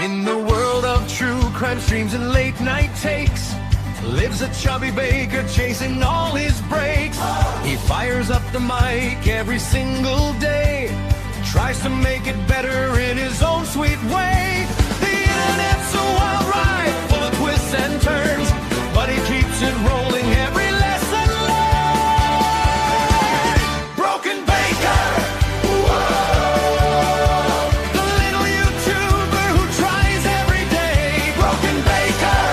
In the world of true crime streams and late night takes, lives a chubby baker chasing all his breaks. He fires up the mic every single day, tries to make it better in his own sweet way. The internet's a wild ride, full of twists and turns, but he keeps it rolling every lesson learned. Broken Baker, whoa, the little YouTuber who tries every day. Broken Baker,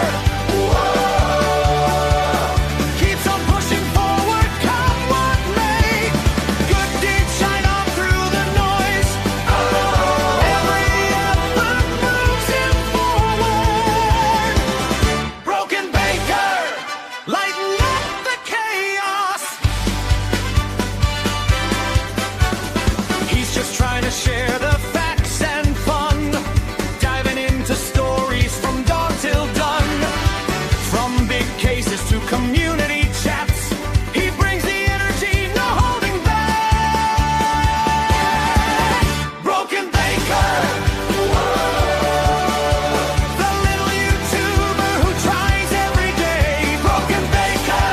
whoa, keeps on pushing forward, come what may. Good deeds shine on through the noise. Every effort moves him forward. Broken Baker, lighten up the chaos. He's just trying to share the facts and fun, diving into stories from dawn till done. From big cases to community chats, he brings the energy, no holding back. Broken Baker, the little YouTuber who tries every day. Broken Baker,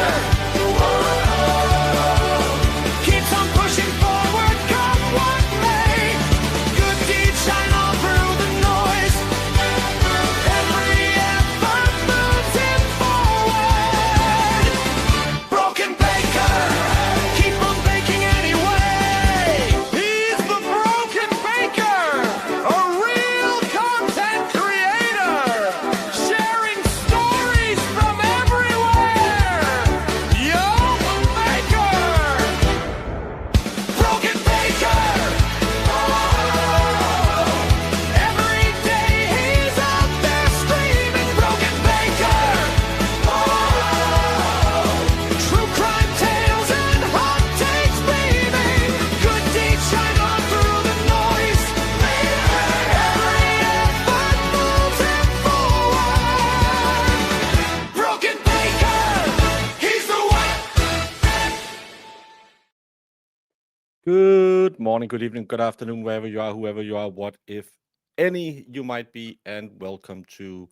keeps on pushing forward, come what may. Good deeds shine on through the noise. Every effort moves him forward. Broken Baker, keep on baking anyway. He's the Broken Baker, a real content creator, sharing stories from everywhere. Yo, Baker! Broken Baker! Every day he's out there screaming. Broken Baker! True crime tales and hot takes beaming. Good deeds shine on through the noise. Every effort moves him forward. Broken Baker, he's the one. Good morning, good evening, good afternoon, wherever you are, whoever you are, what if any you might be, and welcome to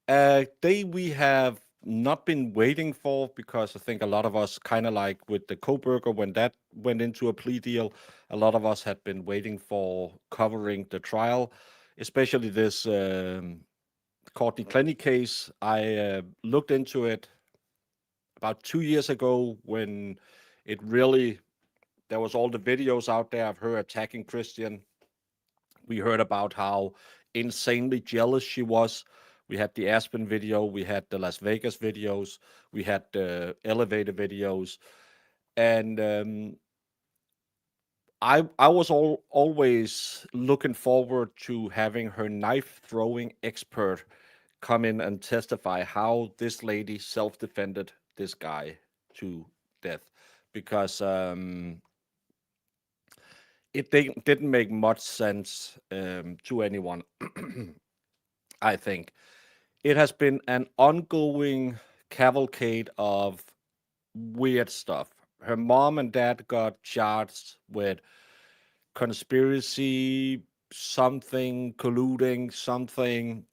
a day we have not been waiting for, because I think a lot of us, kind of like with the co-burger, when that went into a plea deal, a lot of us had been waiting for covering the trial, especially this Courtney Clenney case. I looked into it about 2 years ago when it really, there was all the videos out there of her attacking Christian. We heard about how insanely jealous she was. We had the Aspen video, we had the Las Vegas videos, we had the elevator videos, and I was always looking forward to having her knife throwing expert come in and testify how this lady self-defended this guy to death, because it didn't make much sense to anyone. I think it has been an ongoing cavalcade of weird stuff. Her mom and dad got charged with conspiracy, something, colluding, something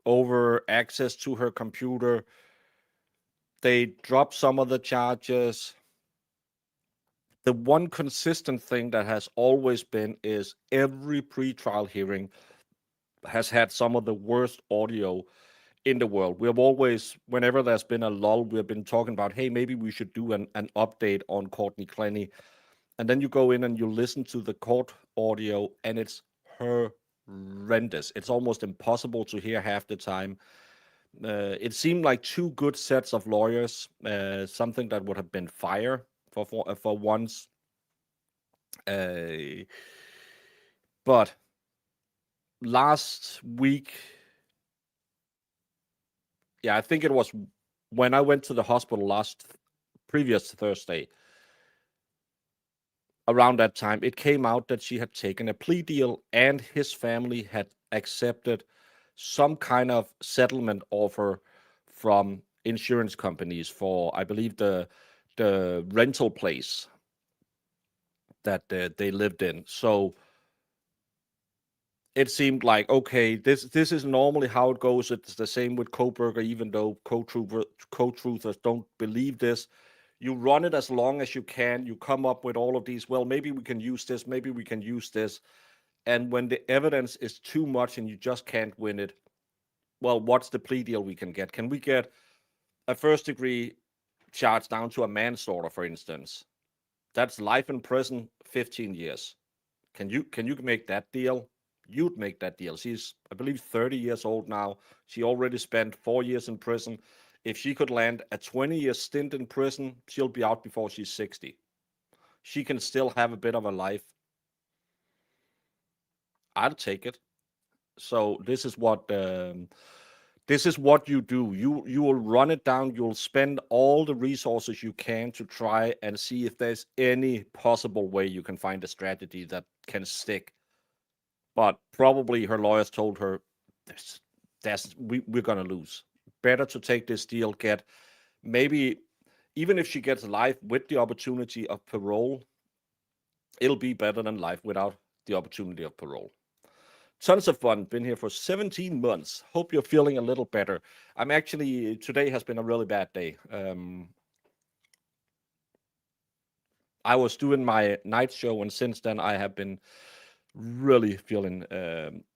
over access to her computer. They dropped some of the charges. The one consistent thing that has always been is every pretrial hearing has had some of the worst audio in the world. We have always, whenever there's been a lull, we've been talking about, hey, maybe we should do an update on Courtney Clenney. And then you go in and you listen to the court audio, and it's horrendous. It's almost impossible to hear half the time. It seemed like two good sets of lawyers, something that would have been fire for once. But last week, I think it was when I went to the hospital previous Thursday, around that time, it came out that she had taken a plea deal and his family had accepted some kind of settlement offer from insurance companies for, I believe, the rental place that they lived in. So it seemed like, okay, this is normally how it goes. It's the same with Coburger, even though co-truthers don't believe this. You run it as long as you can. You come up with all of these. Well, maybe we can use this. Maybe we can use this. And when the evidence is too much and you just can't win it, well, what's the plea deal we can get? Can we get a first degree charge down to a manslaughter, for instance? That's life in prison, 15 years. Can you make that deal? You'd make that deal. She's, I believe, 30 years old now. She already spent 4 years in prison. If she could land a 20-year stint in prison, she'll be out before she's 60. She can still have a bit of a life. I'll take it. So this is what you do. You will run it down. You'll spend all the resources you can to try and see if there's any possible way you can find a strategy that can stick. But probably her lawyers told her, we're going to lose. Better to take this deal, get maybe, even if she gets life with the opportunity of parole, it'll be better than life without the opportunity of parole. Tons of fun. Been here for 17 months. Hope you're feeling a little better. Today has been a really bad day. I was doing my night show, and since then I have been really feeling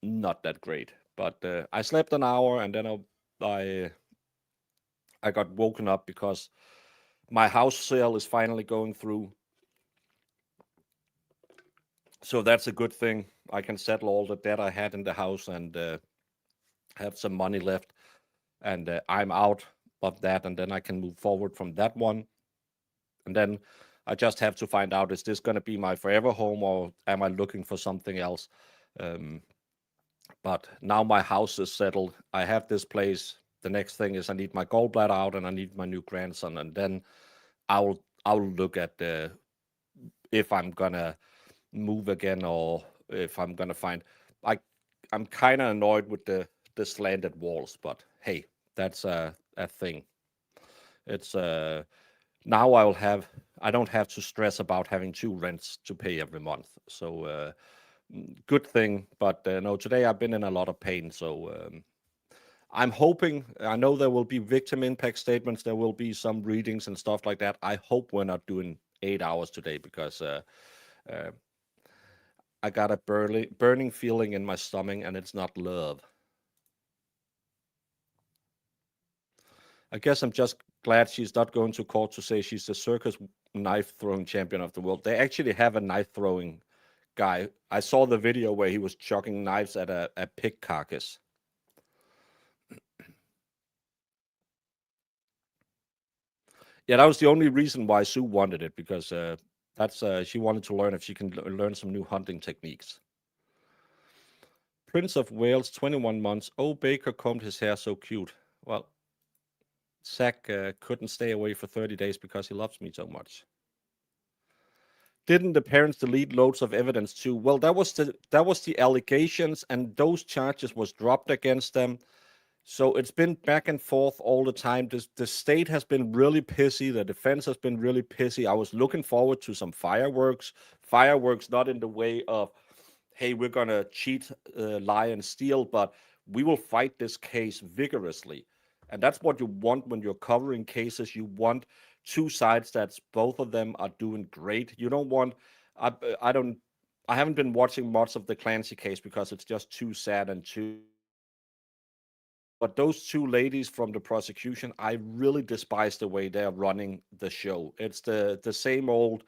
not that great. But I slept an hour, and then I got woken up because my house sale is finally going through. So that's a good thing. I can settle all the debt I had in the house and have some money left. And I'm out of that, and then I can move forward from that one. And then I just have to find out, is this going to be my forever home, or am I looking for something else? But now my house is settled. I have this place. The next thing is I need my gallbladder out, and I need my new grandson, and then I'll look at if I'm gonna move again, or if I'm gonna find. I'm kind of annoyed with the slanted walls, but hey, that's a thing. It's now I don't have to stress about having 2 rents to pay every month. So good thing. But no, today I've been in a lot of pain. So I'm hoping, I know there will be victim impact statements. There will be some readings and stuff like that. I hope we're not doing 8 hours today, because I got a burning feeling in my stomach, and it's not love. I guess I'm just glad she's not going to court to say she's the circus knife throwing champion of the world. They actually have a knife throwing guy. I saw the video where he was chucking knives at a pig carcass. Yeah, that was the only reason why Sue wanted it, because she wanted to learn if she can learn some new hunting techniques. Prince of Wales, 21 months. Oh, Baker combed his hair so cute. Well, Zach couldn't stay away for 30 days because he loves me so much. Didn't the parents delete loads of evidence too? Well, that was the allegations, and those charges was dropped against them. So it's been back and forth all the time. The state has been really pissy. The defense has been really pissy. I was looking forward to some fireworks. Fireworks, not in the way of, hey, we're going to cheat, lie, and steal, but we will fight this case vigorously. And that's what you want when you're covering cases. You want 2 sides that's both of them are doing great. You don't want, I haven't been watching much of the Clancy case because it's just too sad and too. But those 2 ladies from the prosecution, I really despise the way they're running the show. It's the same old,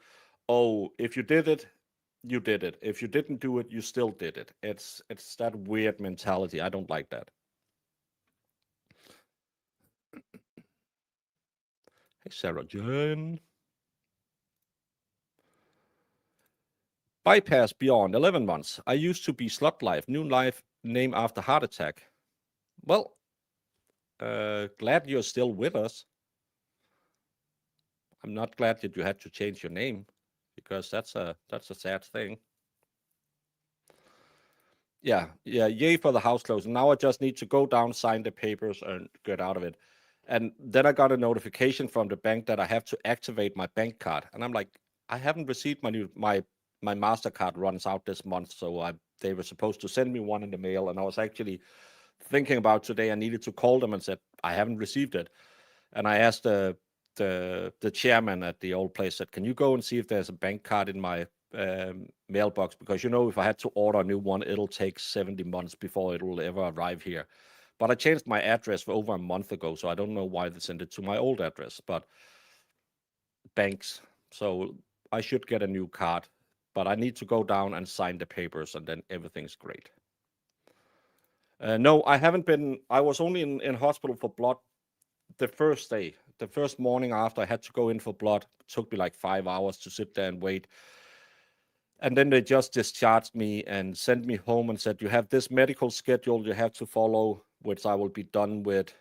oh, if you did it, you did it. If you didn't do it, you still did it. It's that weird mentality. I don't like that. Hey, Sarah Jane. Bypass Beyond, 11 months. I used to be Slut Life, new life name after heart attack. Well, glad you're still with us. I'm not glad that you had to change your name, because that's a sad thing. Yeah, yay for the house closing. Now I just need to go down, sign the papers, and get out of it. And then I got a notification from the bank that I have to activate my bank card. And I'm like, I haven't received my my MasterCard runs out this month, so they were supposed to send me one in the mail, and I was actually thinking about today. I needed to call them and said I haven't received it, and I asked the chairman at the old place, said, can you go and see if there's a bank card in my mailbox, because if I had to order a new one, it'll take 70 months before it will ever arrive here. But I changed my address for over a month ago, so I don't know why they sent it to my old address. But banks, so I should get a new card, but I need to go down and sign the papers, and then everything's great. No, I haven't been. I was only in hospital for blood the first day. The first morning after I had to go in for blood, it took me like 5 hours to sit there and wait. And then they just discharged me and sent me home and said, you have this medical schedule you have to follow, which I will be done with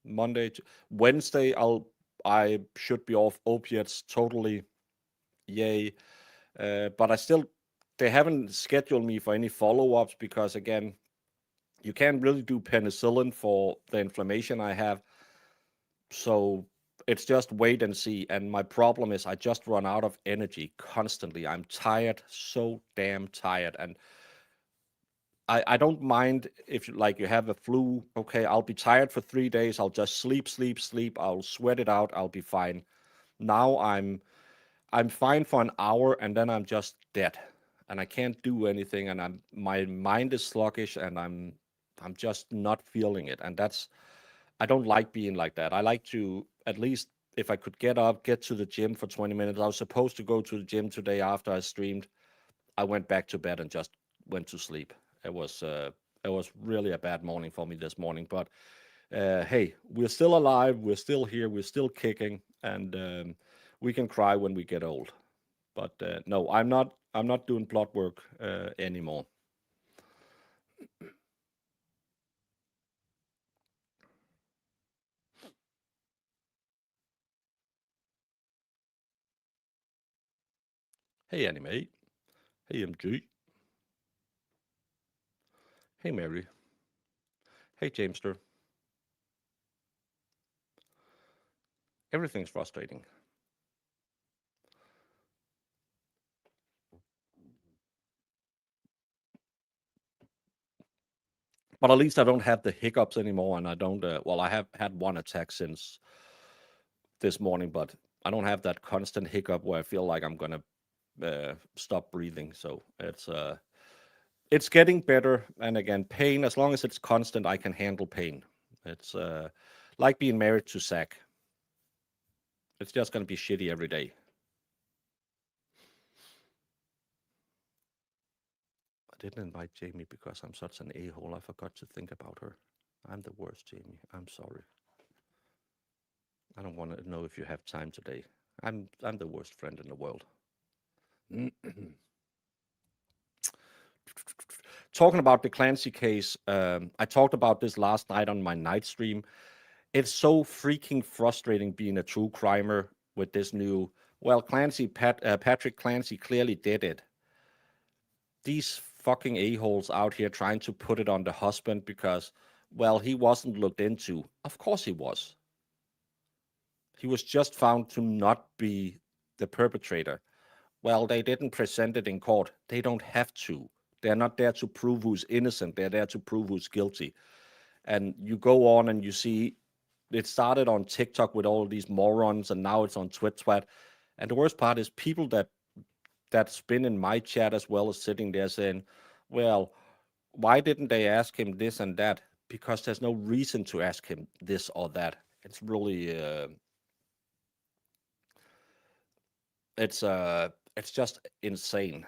Monday. Wednesday, I should be off opiates totally. Yay. But they haven't scheduled me for any follow-ups because, again, you can't really do penicillin for the inflammation I have. So it's just wait and see. And my problem is I just run out of energy constantly. I'm tired, so damn tired. And I don't mind if you have a flu. Okay, I'll be tired for 3 days. I'll just sleep. I'll sweat it out. I'll be fine. Now I'm fine for an hour, and then I'm just dead, and I can't do anything, and my mind is sluggish, and I'm just not feeling it, and I don't like being like that. I like to, at least if I could get up, get to the gym for 20 minutes. I was supposed to go to the gym today after I streamed. I went back to bed and just went to sleep. It was really a bad morning for me this morning, but hey, we're still alive. We're still here. We're still kicking, and we can cry when we get old. But no, I'm not doing blood work anymore. Hey, Anime. Hey, MG. Hey, Mary. Hey, Jamester. Everything's frustrating. But at least I don't have the hiccups anymore, and I don't. Well, I have had one attack since this morning, but I don't have that constant hiccup where I feel like I'm gonna stop breathing. So it's getting better. And again, pain, as long as it's constant, I can handle pain. It's like being married to Zach. It's just gonna be shitty every day. I didn't invite Jamie because I'm such an a-hole. I forgot to think about her. I'm the worst, Jamie. I'm sorry. I don't want to know if you have time today. I'm the worst friend in the world. Talking about the Clancy case, I talked about this last night on my night stream. It's so freaking frustrating being a true crimer with this new. Well, Patrick Clancy clearly did it. These fucking a-holes out here trying to put it on the husband because, well, he wasn't looked into. Of course he was. He was just found to not be the perpetrator. Well, they didn't present it in court. They don't have to. They're not there to prove who's innocent. They're there to prove who's guilty. And you go on and you see it started on TikTok with all these morons, and now it's on Twit. And the worst part is people that's been in my chat as well as sitting there saying, well, why didn't they ask him this and that? Because there's no reason to ask him this or that. It's really it's just insane.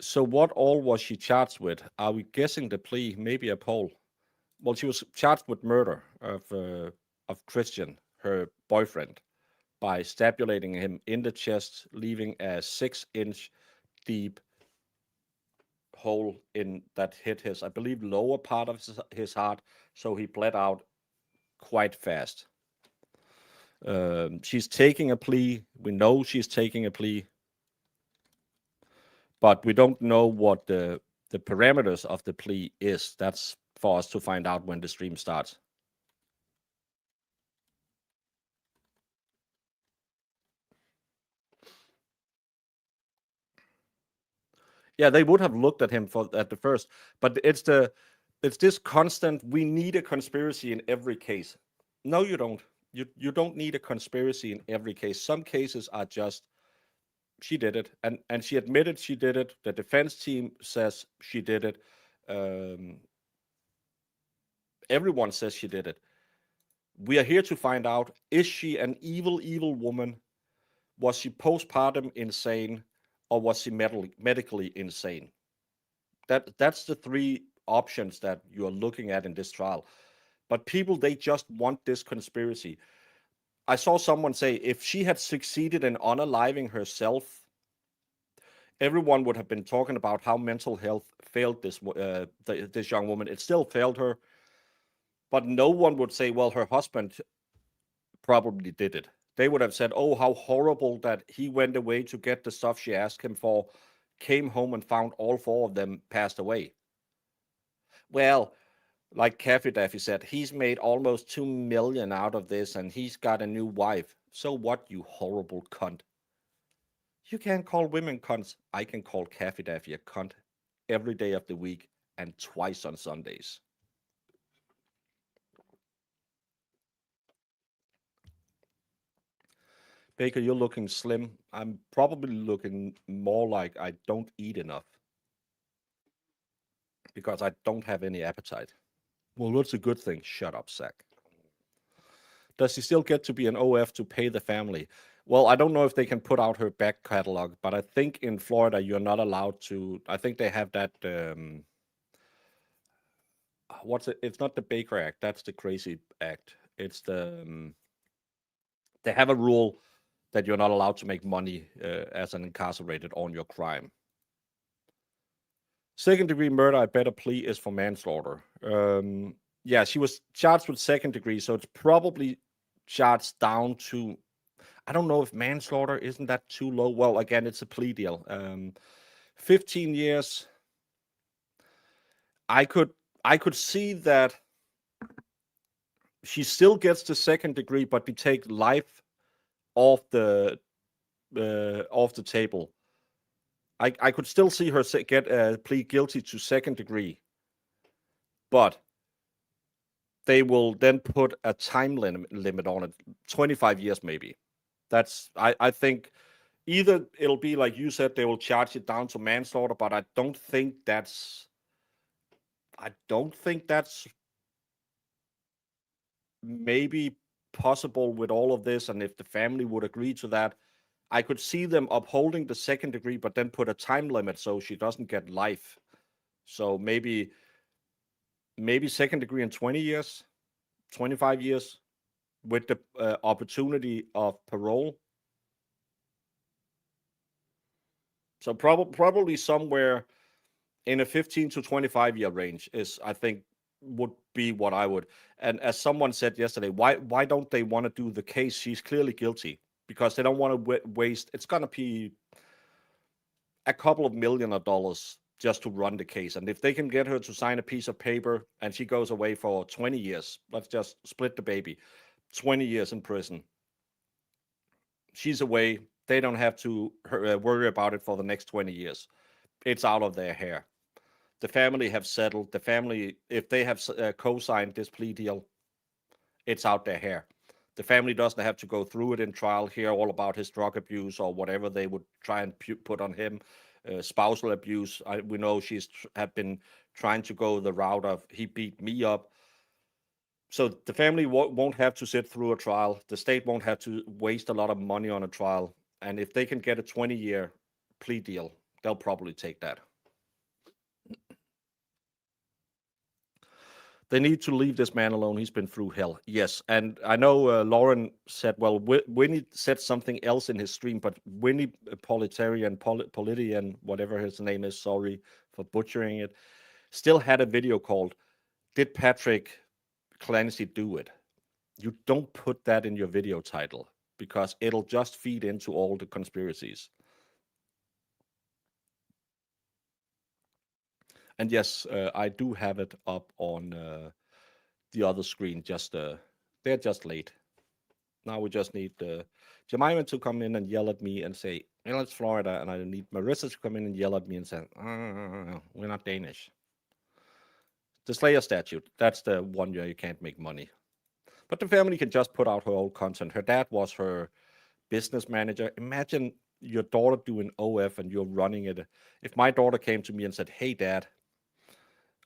So what all was she charged with? Are we guessing the plea? Maybe a poll. Well, she was charged with murder of Christian, her boyfriend, by stabulating him in the chest, leaving a 6-inch deep hole in that hit his, I believe, lower part of his heart. So he bled out quite fast. She's taking a plea. We know she's taking a plea, but we don't know what the parameters of the plea is. That's for us to find out when the stream starts. Yeah, they would have looked at him at the first, but it's this constant. We need a conspiracy in every case. No, you don't. You don't need a conspiracy in every case. Some cases are just she did it, and she admitted she did it. The defense team says she did it. Um, Everyone says she did it. We are here to find out: is she an evil woman? Was she postpartum insane, or was she medically insane? That's the three options that you are looking at in this trial. But people, they just want this conspiracy. I saw someone say if she had succeeded in unaliving herself, everyone would have been talking about how mental health failed this young woman. It still failed her, but no one would say, well, her husband probably did it. They would have said, oh, how horrible that he went away to get the stuff she asked him for, came home and found all four of them passed away. Well, like Cafe Daffy said, he's made almost 2 million out of this and he's got a new wife. So what, you horrible cunt? You can't call women cunts. I can call Cafe Daffy a cunt every day of the week and twice on Sundays. Baker, you're looking slim. I'm probably looking more like I don't eat enough because I don't have any appetite. Well, that's a good thing. Shut up, Zach. Does she still get to be an OF to pay the family? Well, I don't know if they can put out her back catalog, but I think in Florida you're not allowed to. I think they have that. What's it? It's not the Baker Act. That's the Crazy Act. It's the. They have a rule that you're not allowed to make money as an incarcerated on your crime. Second degree murder, I bet a plea is for manslaughter. Yeah, she was charged with second degree, so it's probably charged down to. I don't know if manslaughter isn't that too low. Well, again, it's a plea deal. 15 years. I could see that she still gets the second degree, but we take life off the table. I could still see her get a plea guilty to second degree, but they will then put a time limit on it, 25 years maybe. I think either it'll be like you said, they will charge it down to manslaughter, but I don't think that's maybe possible with all of this. And if the family would agree to that, I could see them upholding the second degree, but then put a time limit so she doesn't get life. So maybe second degree in 20 years, 25 years with the opportunity of parole. So probably somewhere in a 15 to 25 year range is, I think, would be what I would. And as someone said yesterday, why don't they want to do the case? She's clearly guilty because they don't want to waste. It's going to be a couple of $1 million just to run the case. And if they can get her to sign a piece of paper and she goes away for 20 years, let's just split the baby, 20 years in prison. She's away. They don't have to worry about it for the next 20 years. It's out of their hair. The family have settled. The family, if they have co-signed this plea deal, it's out their hair. The family doesn't have to go through it in trial, hear all about his drug abuse or whatever they would try and put on him, spousal abuse. We know she's have been trying to go the route of he beat me up. So the family won't have to sit through a trial. The state won't have to waste a lot of money on a trial. And if they can get a 20-year plea deal, they'll probably take that. They need to leave this man alone. He's been through hell. Yes. And I know Lauren said, well, Winnie said something else in his stream, but Winnie Politian, whatever his name is, sorry for butchering it, still had a video called, Did Patrick Clancy do it? You don't put that in your video title because it'll just feed into all the conspiracies. And yes, I do have it up on the other screen. They're just late. Now we just need Jemima to come in and yell at me and say, It's Florida, and I need Marissa to come in and yell at me and say, we're not Danish. The Slayer statute, that's the one where you can't make money. But the family can just put out her old content. Her dad was her business manager. Imagine your daughter doing OF and you're running it. If my daughter came to me and said, "Hey, Dad,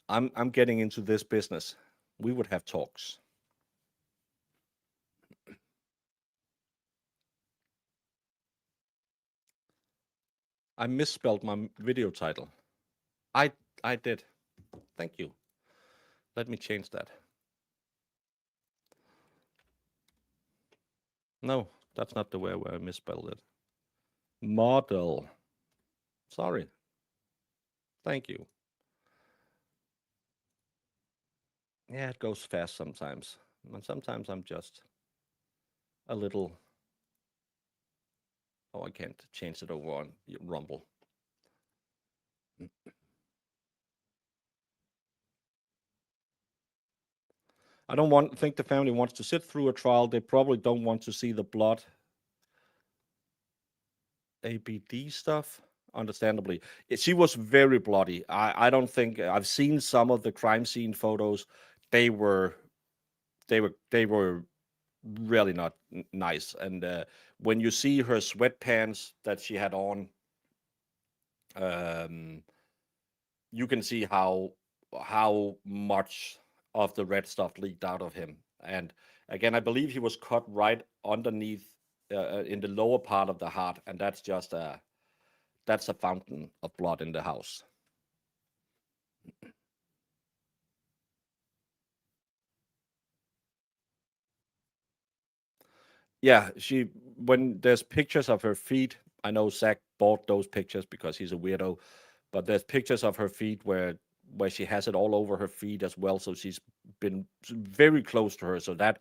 I'm getting into this business," we would have talks. I misspelled my video title. I I did. Thank you. Let me change that. No, that's not the way where I misspelled it. Model. Sorry. Thank you. Yeah, it goes fast sometimes. And sometimes I'm just a little. Oh, I can't change it over on Rumble. I don't think the family wants to sit through a trial. They probably don't want to see the blood. ABD stuff, understandably. She was very bloody. I don't think I've seen some of the crime scene photos. They were really not nice. And when you see her sweatpants that she had on, um, you can see how much of the red stuff leaked out of him. And again, I believe he was cut right underneath in the lower part of the heart, and that's a fountain of blood in the house. Yeah, she when there's pictures of her feet. I know Zach bought those pictures because he's a weirdo, but there's pictures of her feet where she has it all over her feet as well. So she's been very close to her. So that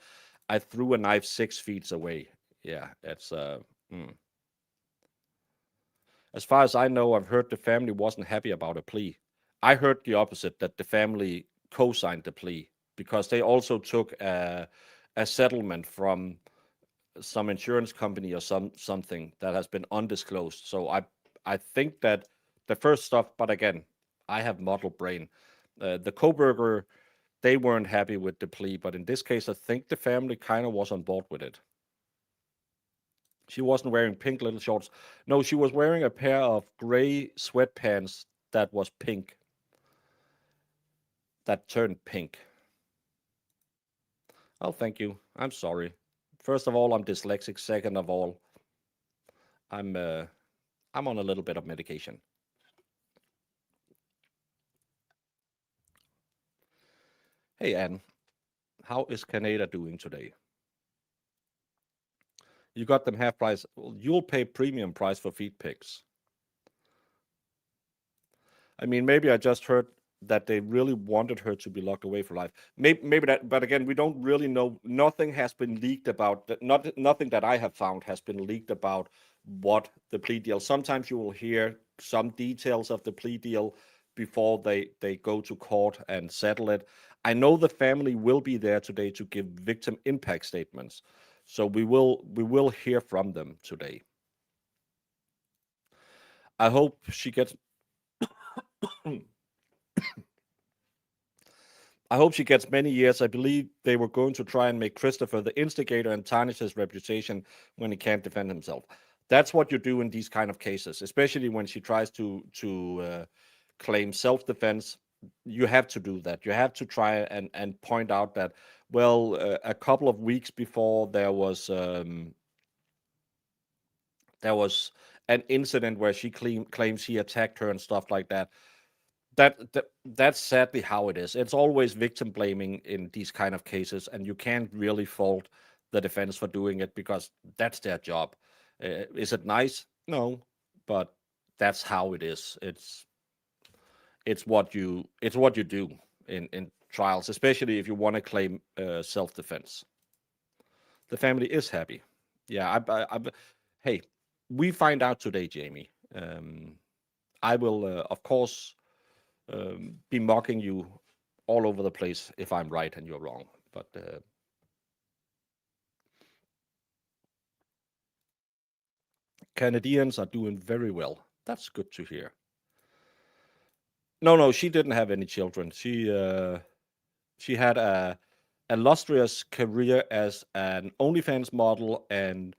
I threw a knife 6 feet away. Yeah, it's mm. As far as I know, I've heard the family wasn't happy about a plea. I heard the opposite, that the family co-signed the plea because they also took a settlement from some insurance company or something that has been undisclosed. So I think that the first stuff, but again, I have model brain. The Coburger, they weren't happy with the plea, but in this case, I think the family kind of was on board with it. She wasn't wearing pink little shorts. No, she was wearing a pair of gray sweatpants that was pink, that turned pink. Oh, thank you. I'm sorry. First of all, I'm dyslexic. Second of all, I'm uh, I'm on a little bit of medication. Hey, Anne, how is Canada doing today? You got them half price. Well, you'll pay premium price for feed pics. I mean, maybe I just heard that they really wanted her to be locked away for life. Maybe that, but again, we don't really know. Nothing has been leaked about that. Nothing that I have found has been leaked about what the plea deal. Sometimes you will hear some details of the plea deal before they go to court and settle it. I know the family will be there today to give victim impact statements, so we will hear from them today. I hope she gets I hope she gets many years. I believe they were going to try and make Christopher the instigator and tarnish his reputation when he can't defend himself. That's what you do in these kind of cases, especially when she tries to claim self-defense. You have to do that. You have to try and point out that, well, a couple of weeks before there was an incident where she claims he attacked her and stuff like that. That's sadly how it is. It's always victim blaming in these kind of cases, and you can't really fault the defense for doing it because that's their job. Is it nice? No, but that's how it is. It's what you do in trials, especially if you want to claim self defense. The family is happy. Yeah, hey, we find out today, Jamie. I will, of course, be mocking you all over the place if I'm right and you're wrong. But Canadians are doing very well. That's good to hear. No, she didn't have any children. She had a illustrious career as an OnlyFans model, and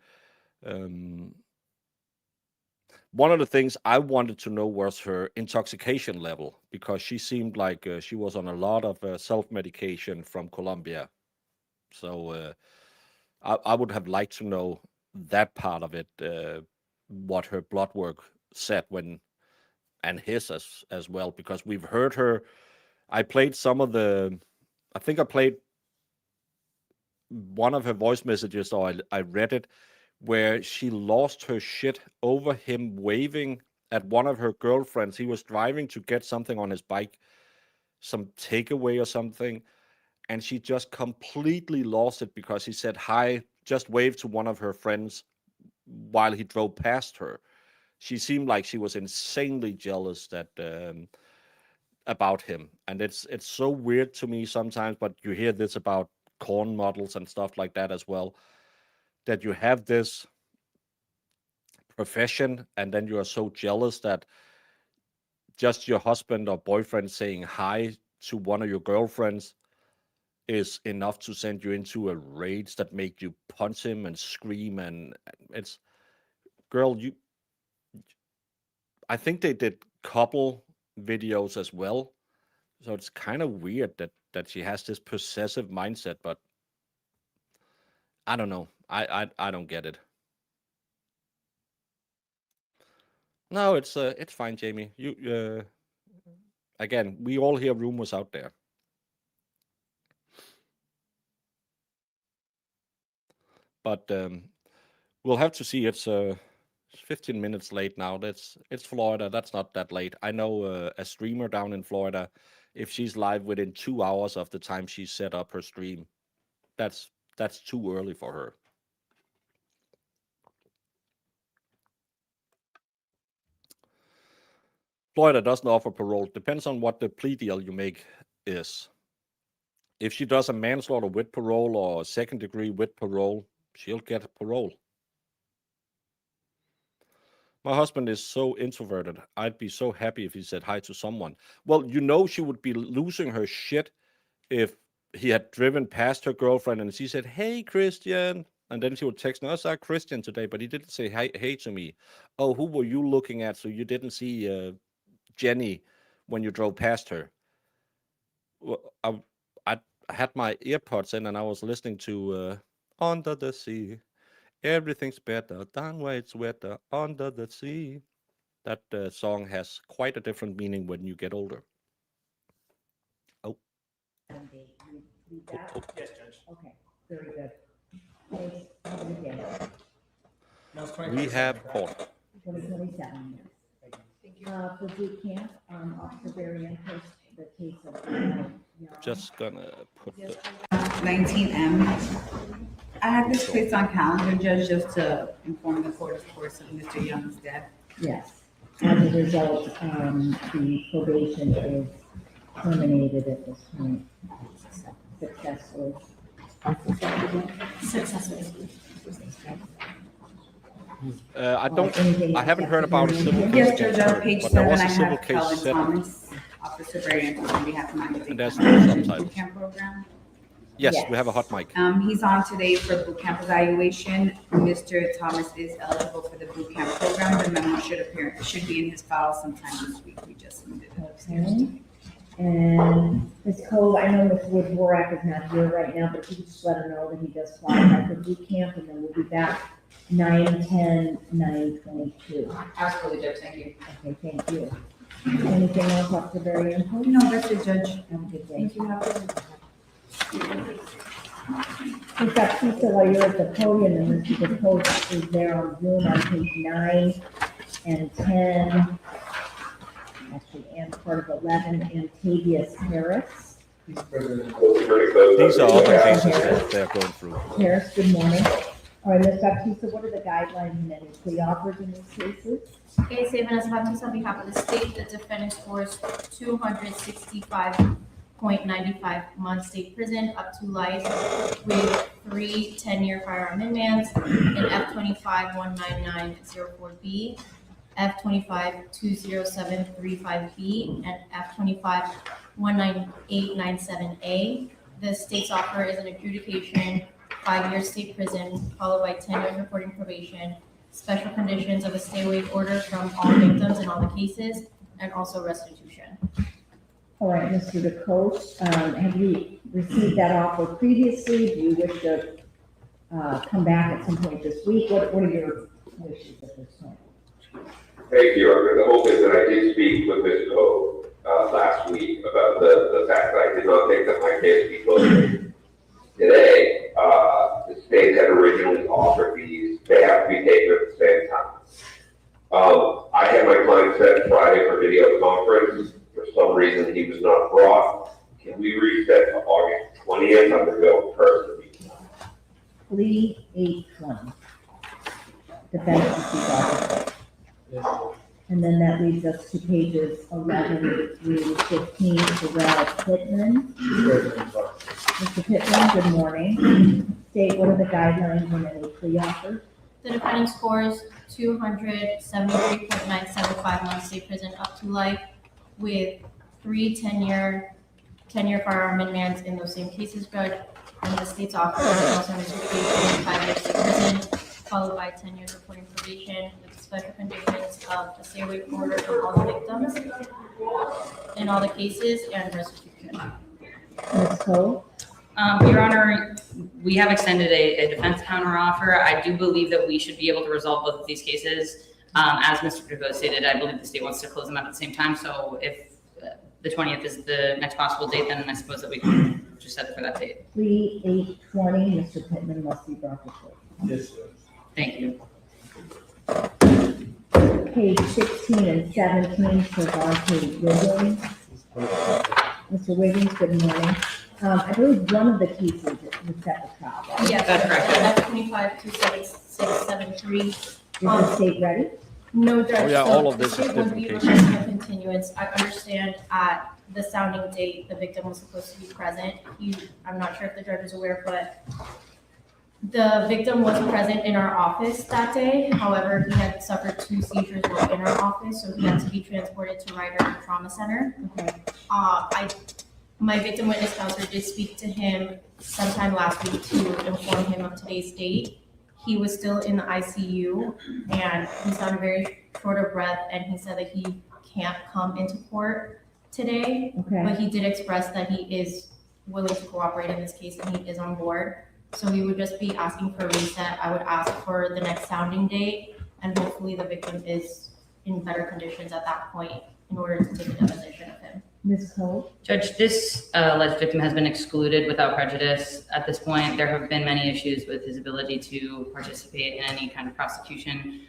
um, one of the things I wanted to know was her intoxication level, because she seemed like she was on a lot of self-medication from Colombia. So I would have liked to know that part of it, what her blood work said when, and his as well, because we've heard her. I played some of the, I think I played one of her voice messages, or I read it, where she lost her shit over him waving at one of her girlfriends. He was driving to get something on his bike, some takeaway or something, and she just completely lost it because he said hi, just waved to one of her friends while he drove past her. She seemed like she was insanely jealous that about him, and it's so weird to me sometimes. But you hear this about corn models and stuff like that as well, that you have this profession and then you are so jealous that just your husband or boyfriend saying hi to one of your girlfriends is enough to send you into a rage that make you punch him and scream. And it's, girl, you, I think they did couple videos as well, so it's kind of weird that she has this possessive mindset. But I don't know, I don't get it. No, it's fine, Jamie. You again, we all hear rumors out there. But we'll have to see. It's 15 minutes late now. It's Florida. That's not that late. I know a streamer down in Florida. If she's live within 2 hours of the time she set up her stream, that's too early for her. Florida doesn't offer parole. Depends on what the plea deal you make is. If she does a manslaughter with parole or second degree with parole, she'll get parole. My husband is so introverted. I'd be so happy if he said hi to someone. Well, you know, she would be losing her shit if he had driven past her girlfriend and she said, "Hey, Christian." And then she would text, "No, I saw Christian today, but he didn't say hey to me." "Oh, who were you looking at? So you didn't see Jenny when you drove past her?" Well, I had my earpods in and I was listening to Under the Sea. Everything's better down where it's wetter, under the sea. That song has quite a different meaning when you get older. Oh. Yes, Judge. Okay, very good. Thanks. Have a good day. No, it's We have court. 2027, yes. Thank you. For boot camp, Officer Barry enters the case of. Just gonna put the 19M. I had this placed on calendar, Judge, just to inform the court, of course, of Mr. Young's death. Yes. As a result, the probation is terminated at this point successfully. I don't. I haven't heard about a civil case. Yes, Judge, on page but there 7, was I a civil have case Calvin set. Thomas, Officer Barry enters on behalf of my And there's state no subtitles. boot camp program. Yes, Yes. we have a hot mic. He's on today for boot camp evaluation. Mr. Thomas is eligible for the boot camp program. The memo should be in his file sometime this week. We just submitted it upstairs. Okay. And Ms. Cole, I know Ms. Woodwarak is not here right now, but if you could just let her know that he does qualify for boot camp, and then we'll be back 9/10/2022. Absolutely, Judge, thank you. Okay, thank you. Anything else, Officer Barry? Info? No, that's it, Judge. Have a good day. Thank you. Have a good day. We've got Lisa while you're at the podium, and Mr. Post is there on Zoom on page 9 and 10. Actually, and part of 11, Antavius Harris. These are other cases that they're going through. Harris, good morning. All right, Ms. Baptista, what are the guidelines and any plea offers in these cases? Okay, statement as Baptista on behalf of the state, the defendant scores 265 3.95-month state prison up to life with 3 10-year firearm amendments in F25-19904B, F25-20735B, and F25-19897A. The state's offer is an adjudication, 5-year state prison, followed by 10 years reporting probation, special conditions of a stay-away order from all victims in all the cases, and also restitution. All right, Mr. DeCoste, have you received that offer previously? Do you wish to come back at some point this week? What are your wishes at this point? Thank you. The hope is that I did speak with Ms. Coe last week about the fact that I did not think that my case would be closed today. The state had originally offered these. They have to be taken at the same time. I had my client set Friday for video conference. For some reason, he was not brought. Can we reset to August 20th? I'm going to go personally. Plea 820. Defense officer. And then that leads us to pages 11 through 15 for Ralph Pittman. Mr. Pittman, good morning. State, what are the guidelines on any plea offer? The defendant scores 273.975 months state prison up to life with 3 10-year firearm amendments in those same cases, Judge. And the state's offer is also an adjudication, 5 years state prison, followed by 10 years reporting probation with special conditions of a stay-away order from all the victims in all the cases and restitution. Ms. Cole? Your Honor, we have extended a defense counteroffer. I do believe that we should be able to resolve both of these cases. As Mr. DeVos stated, I believe the state wants to close them out at the same time. So if the 20th is the next possible date, then I suppose that we can just set it for that date. Plea 820, Mr. Pittman must be brought to court. Yes, sir. Thank you. Page 16 and 17 for Devontae Wiggins. Mr. Wiggins, good morning. I believe one of the cases was set the trial, right? Yes, That's correct. F25-27673. Is the state ready? No, Judge. Oh, yeah, so all of the this is state would different be cases. requesting a continuance. I understand at the sounding date, the victim was supposed to be present. I'm not sure if the judge is aware, but the victim was present in our office that day. However, he had suffered 2 seizures while in our office, so he had to be transported to Ryder Trauma Center. Okay. My victim witness counselor did speak to him sometime last week to inform him of today's date. He was still in the ICU and he sounded very short of breath, and he said that he can't come into court today, Okay. but he did express that he is willing to cooperate in this case and he is on board. So we would just be asking for a reset. I would ask for the next sounding date, and hopefully the victim is in better conditions at that point in order to take a deposition of him. Ms. Cole? Judge, this alleged victim has been excluded without prejudice at this point. There have been many issues with his ability to participate in any kind of prosecution.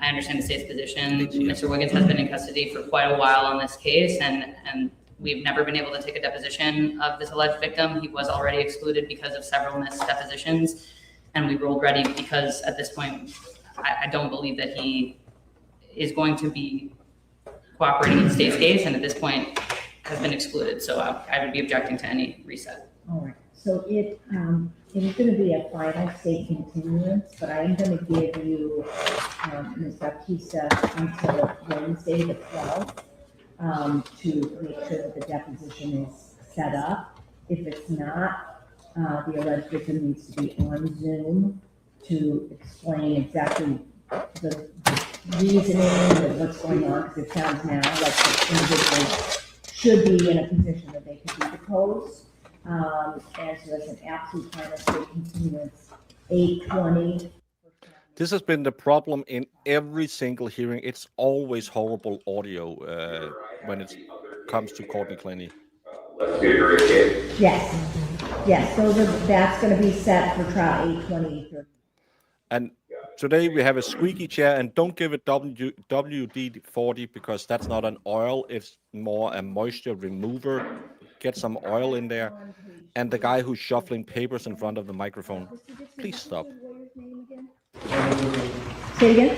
I understand the state's position. Mr. Wiggins has been in custody for quite a while on this case, and we've never been able to take a deposition of this alleged victim. He was already excluded because of several missed depositions, and we ruled ready because at this point, I don't believe that he is going to be cooperating in the state's case, and at this point has been excluded. So I would be objecting to any reset. All right, so it is going to be a final state continuance, but I am going to give you, Ms. Baptista, until Wednesday the 12th to make sure that the deposition is set up. If it's not, the alleged victim needs to be on Zoom to explain exactly the reasoning of what's going on, because it sounds now like the individual should be in a position that they could be deposed. And so that's an absolute final state continuance, 820. This has been the problem in every single hearing. It's always horrible audio when it comes to Courtney Clenney. Let's do it again. Yes, so that's going to be set for trial 820. And today we have a squeaky chair, and don't give it WD-40 because that's not an oil. It's more a moisture remover. Get some oil in there. And the guy who's shuffling papers in front of the microphone, please stop. Say again?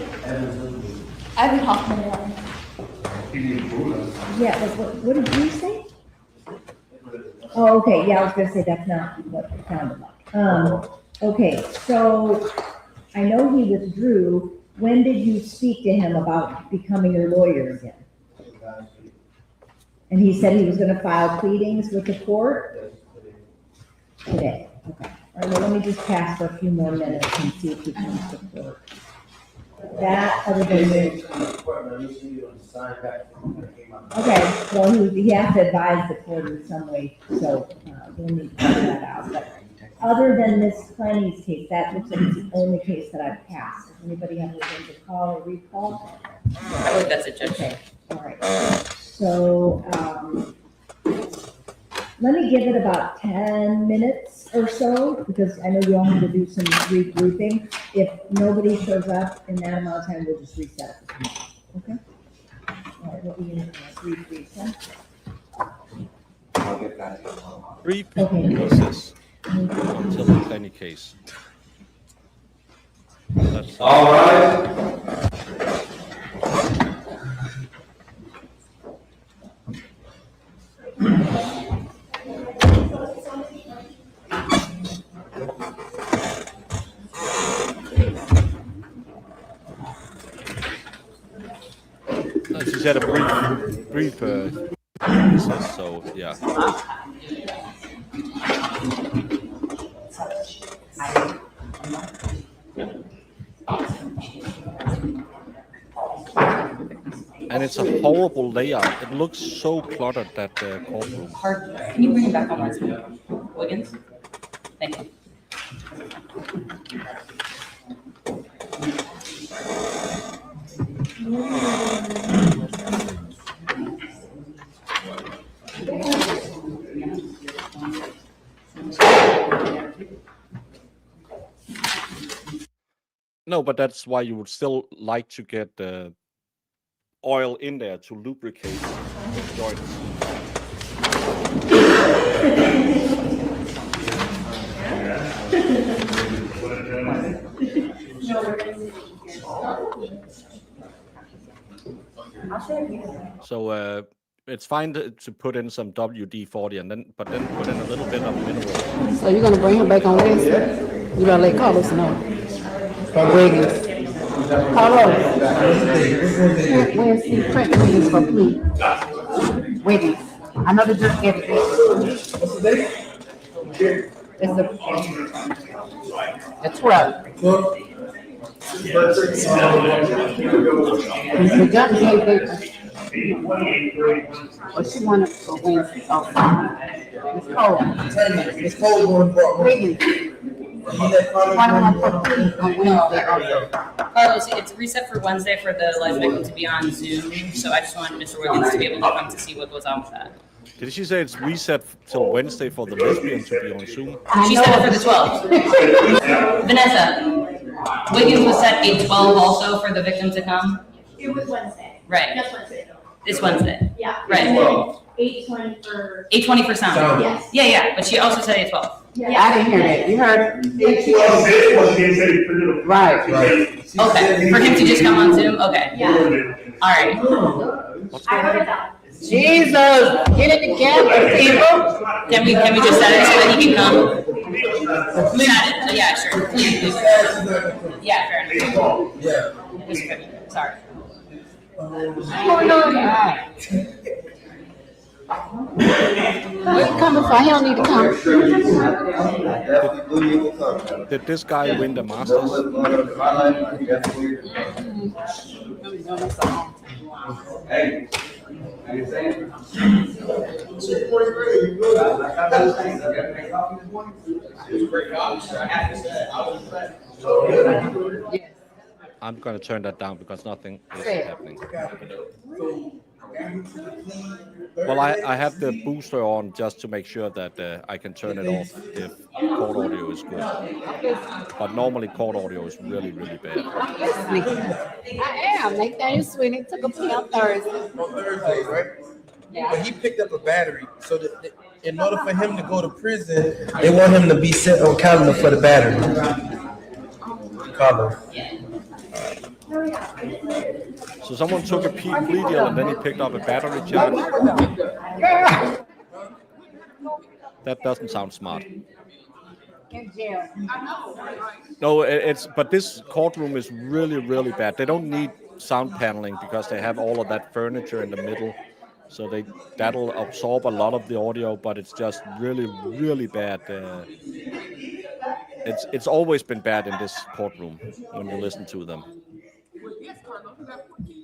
Evan Hoffman. Yeah, but what did you say? Oh, okay, yeah, I was gonna say that's not what it sounded like. Okay, so I know he withdrew. When did you speak to him about becoming your lawyer again? And he said he was gonna file pleadings with the court? Today, okay. All right, well, let me just pass for a few more minutes and see if he comes to court. That, other than, okay, well, he has to advise the court in some way, so, we'll need to figure that out. But other than Ms. Clenney's case, that looks like it's the only case that I've passed. Does anybody have anything to call or recall? I believe that's it, Judge. Okay, all right. So, let me give it about 10 minutes or so, because I know you all need to do some regrouping. If nobody shows up in that amount of time, we'll just reset it. Okay? All right, we'll be in a brief recess. Three Okay. pieces until the Clenney case. That's, All right. She's had a brief recess, so yeah. And it's a horrible layout. It looks so cluttered, that courtroom. Can you bring it back on one second? Wiggins? Thank you. No, but that's why you would still like to get the oil in there to lubricate the joints. So it's fine to put in some WD-40 and then put in a little bit of mineral. So you're gonna bring him back on Wednesday? You gonna let Carlos know? Wiggins. Carlos. Where's the print Wiggins for plea? Wiggins. I know the judge gave it. What's the date? It's the 12th. The judge gave it. Well, she wanted for Wednesday. It's cold. It's cold going Wiggins. Carlos, it's reset for Wednesday for the alleged victim to be on Zoom, so I just wanted Mr. Wiggins to be able to come to see what goes on with that. Did she say it's reset till Wednesday for the lesbian to be on Zoom? She said it for the 12th. Vanessa, Wiggins was set 8/12 also for the victim to come? It was Wednesday. Right. That's Wednesday. This Wednesday? Yeah. Right. And then 8:20 for. 8:20 for sound? Yes. Yeah, but she also said 8/12. Yeah, I didn't hear that. You heard? Right. Okay, for him to just come on Zoom? Okay. Yeah. All right. I wrote it down. Jesus, get it together, people. Can we just set it so that he can come? Set it, yeah, sure. Please. Yeah, fair enough. Yeah. Sorry. Where you coming from? He don't need to come. Did this guy win the Masters? Hey. I'm going to turn that down because nothing is happening. Well, I have the booster on just to make sure that I can turn it off if court audio is good. But normally court audio is really, really bad. I'm listening. I am. Nathaniel Sweeney took a plea on Thursday. On Thursday, right? Yeah. But he picked up a battery. So that in order for him to go to prison, they want him to be set on calendar for the battery. Carlos. So someone took a plea deal and then he picked up a battery charge. That doesn't sound smart. In jail. No, but this courtroom is really, really bad. They don't need sound paneling because they have all of that furniture in the middle, so that'll absorb a lot of the audio. But it's just really, really bad. It's always been bad in this courtroom when you listen to them.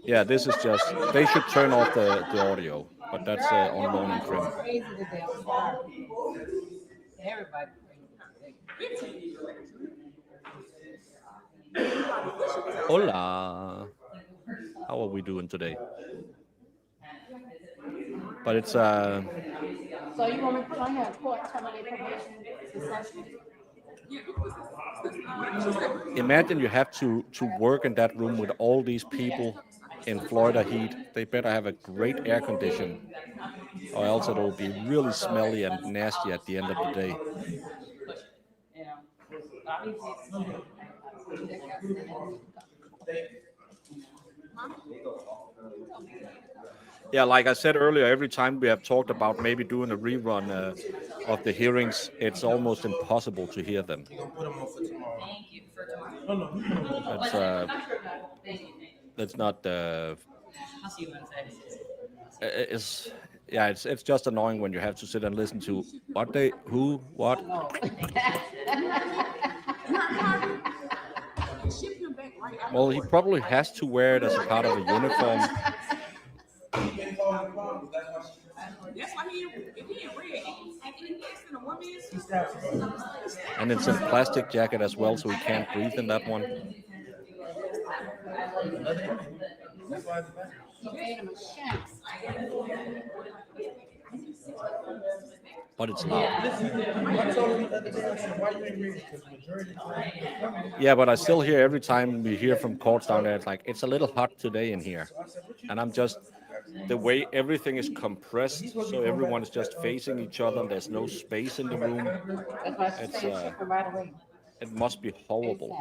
Yeah, this is just they should turn off the audio, but that's on loan and trim. Crazy today, I'm sorry. Everybody crazy. Hola. How are we doing today? But it's So you want me to put on here, court terminate probation suspension? imagine you have to work in that room with all these people in Florida heat. They better have a great air condition, or else it will be really smelly and nasty at the end of the day. Yeah, like I said earlier, every time we have talked about maybe doing a rerun of the hearings, it's almost impossible to hear them. Thank you for tomorrow. That's not. I'll see you Wednesday. It's just annoying when you have to sit and listen to what. Well, he probably has to wear it as a part of a uniform. And it's in plastic jacket as well, so he can't breathe in that one. But it's loud. Yeah, but I still hear every time we hear from courts down there, it's like, it's a little hot today in here. And I'm just, the way everything is compressed, so everyone is just facing each other and there's no space in the room. It must be horrible.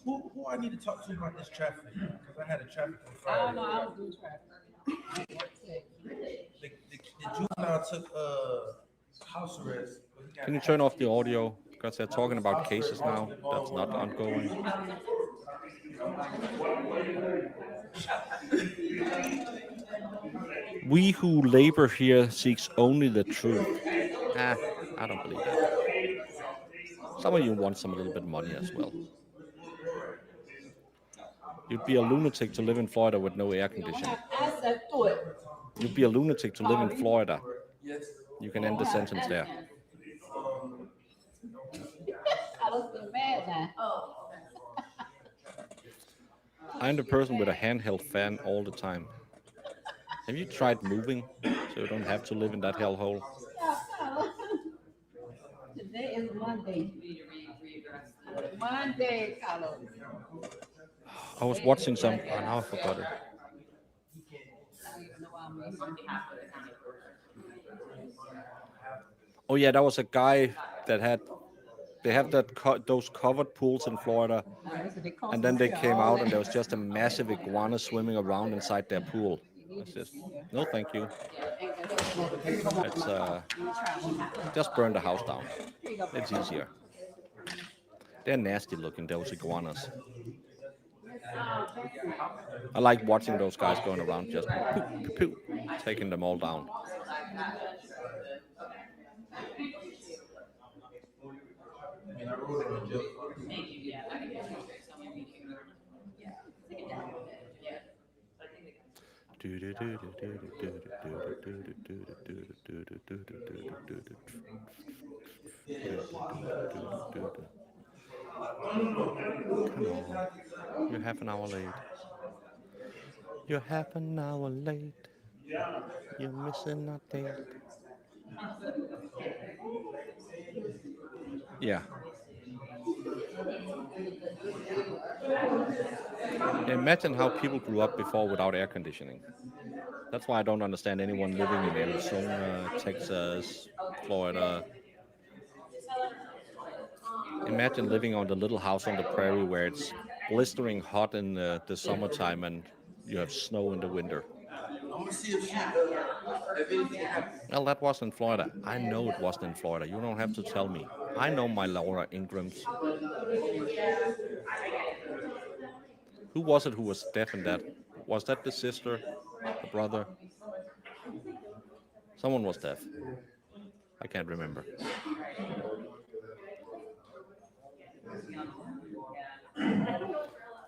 Who I need to talk to about this traffic? Because I had a traffic on Friday. I don't do traffic. The juvenile took house arrest. Can you turn off the audio? Because they're talking about cases now. That's not ongoing. We who labor here seeks only the truth. I don't believe that. Some of you want a little bit of money as well. You'd be a lunatic to live in Florida with no air conditioning. You'd be a lunatic to live in Florida. You can end the sentence there. I'm the person with a handheld fan all the time. Have you tried moving so you don't have to live in that hellhole? Today is Monday. Monday, Carlos. I was watching some, and now I forgot it. Oh yeah, that was a guy that they have those covered pools in Florida, and then they came out and there was just a massive iguana swimming around inside their pool. It's just, no thank you. It's just burn the house down. It's easier. They're nasty looking, those iguanas. I like watching those guys going around just taking them all down. Come on. You're half an hour late. You're half an hour late. You're missing a date. Yeah. Imagine how people grew up before without air conditioning. That's why I don't understand anyone living in Arizona, Texas, Florida. Imagine living on the little house on the prairie where it's blistering hot in the summertime and you have snow in the winter. want to see if anything happens. Well, that was in Florida. I know it wasn't in Florida. You don't have to tell me. I know my Laura Ingrams. Who was it who was deaf in that? Was that the sister, the brother? Someone was deaf. I can't remember.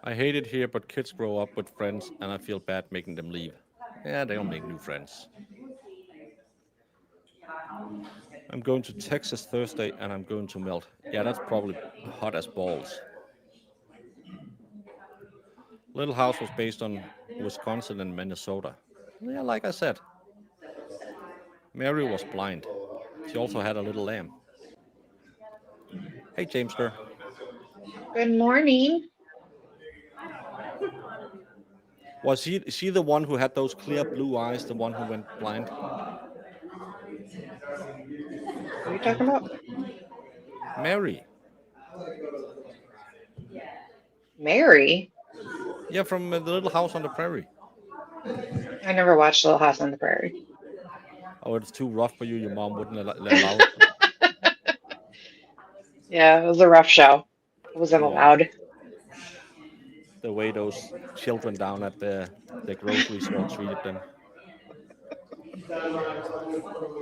I hate it here, but kids grow up with friends, and I feel bad making them leave. Yeah, they don't make new friends. I'm going to Texas Thursday, and I'm going to melt. Yeah, that's probably hot as balls. Little House was based on Wisconsin and Minnesota. Yeah, like I said. Mary was blind. She also had a little lamb. Hey, Jamester. Good morning. Was she the one who had those clear blue eyes, the one who went blind? What are you talking about? Mary. Mary? Yeah, from the Little House on the Prairie. I never watched Little House on the Prairie. Oh, it's too rough for you. Your mom wouldn't allow it. Yeah, it was a rough show. It wasn't allowed. The way those children down at the grocery store treated them.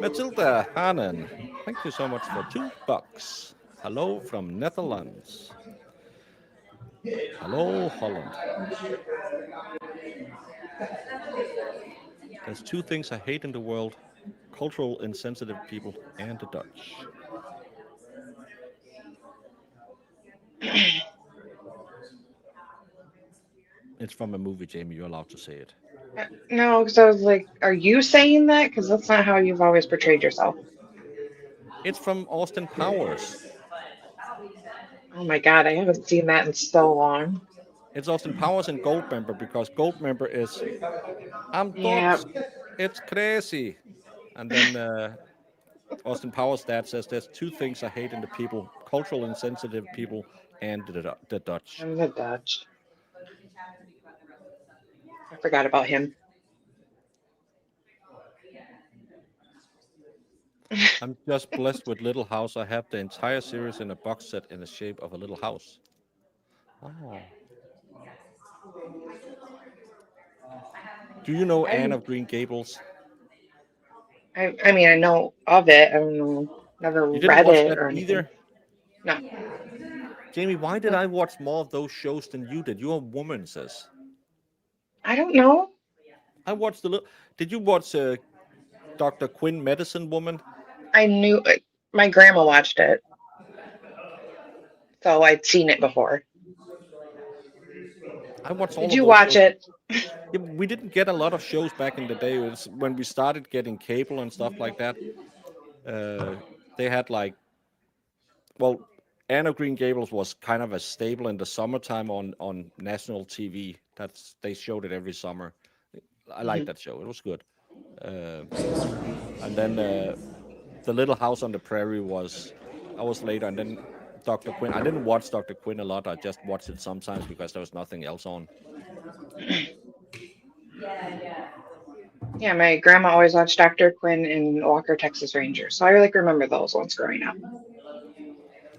Matilda Hanen, thank you so much for $2. Hello from Netherlands. Hello, Holland. There's two things I hate in the world: cultural insensitive people and the Dutch. It's from a movie, Jamie. You're allowed to say it. No, because I was like, are you saying that? Because that's not how you've always portrayed yourself. It's from Austin Powers. Oh my God, I haven't seen that in so long. It's Austin Powers and Goldmember, because Goldmember is, I'm Yeah. Dutch, it's crazy. And then Austin Powers' dad says there's two things I hate in the people: cultural insensitive people and the Dutch. I'm the Dutch. I forgot about him. I'm just blessed with Little House. I have the entire series in a box set in the shape of a little house. Oh. Do you know Anne of Green Gables? I mean, I know of it. I don't know. Never You didn't read watch it that or anything. either? No. Jamie, why did I watch more of those shows than you did? You're a woman, sis. I don't know. I watched the little. Did you watch Dr. Quinn, Medicine Woman? I knew my grandma watched it. So I'd seen it before. I watched all Did of you those watch shows. it? Yeah, we didn't get a lot of shows back in the day. It was when we started getting cable and stuff like that. They had like, well, Anne of Green Gables was kind of a staple in the summertime on national TV. They showed it every summer. I liked that show. It was good. And then the Little House on the Prairie was later. And then Dr. Quinn. I didn't watch Dr. Quinn a lot. I just watched it sometimes because there was nothing else on. Yeah, my grandma always watched Dr. Quinn and Walker, Texas Ranger. So I remember those ones growing up.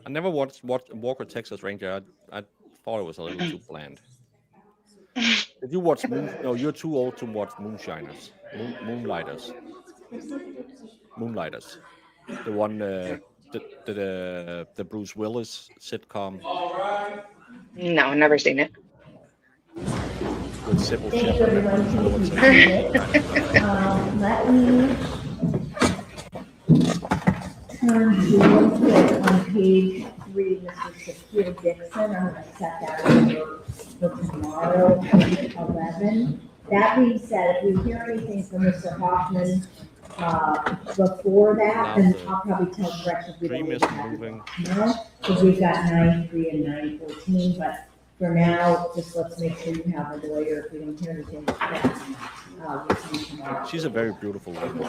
I never watched Walker, Texas Ranger. I thought it was a little too bland. Did you watch No, you're too old to watch Moonlighters. Moonlighters. The one, the Bruce Willis sitcom. No, never seen it. With Sybil Thank you, Shepherd. everyone. Let me turn to real quick on page 3, Mr. Shakir Dixon. I'm going to set that for tomorrow, page 11. That being said, if we hear anything from Mr. Hoffman before that, then I'll probably tell directions we don't need to have it tomorrow, because we've got 9:3 and 9:14, but for now, just let's make sure you have a lawyer. If we don't hear anything, we'll see you tomorrow. She's a very beautiful woman.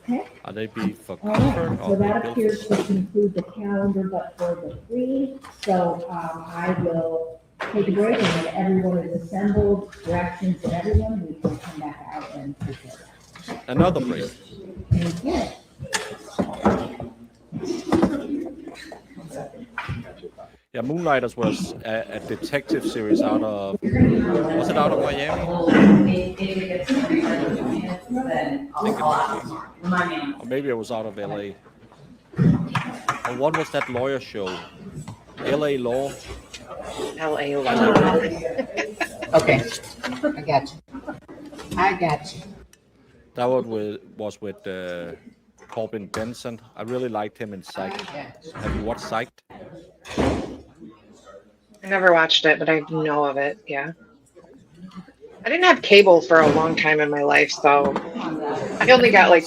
Okay. Are they be for All right, comfort so or that they appears built? to conclude the calendar, but for the 3. So I will take a break, and when everyone is assembled, directions and everyone, we can come back out and Another break. Yeah, Moonlighters was a detective series out of, was it out of Miami? I think it might be. Or maybe it was out of LA. Or what was that lawyer show? LA Law? LA I like that. Okay, I got you. That one was with Corbin Benson. I really liked him in Psych. Have you watched Psych? I never watched it, but I know of it. Yeah. I didn't have cable for a long time in my life, so I only got like.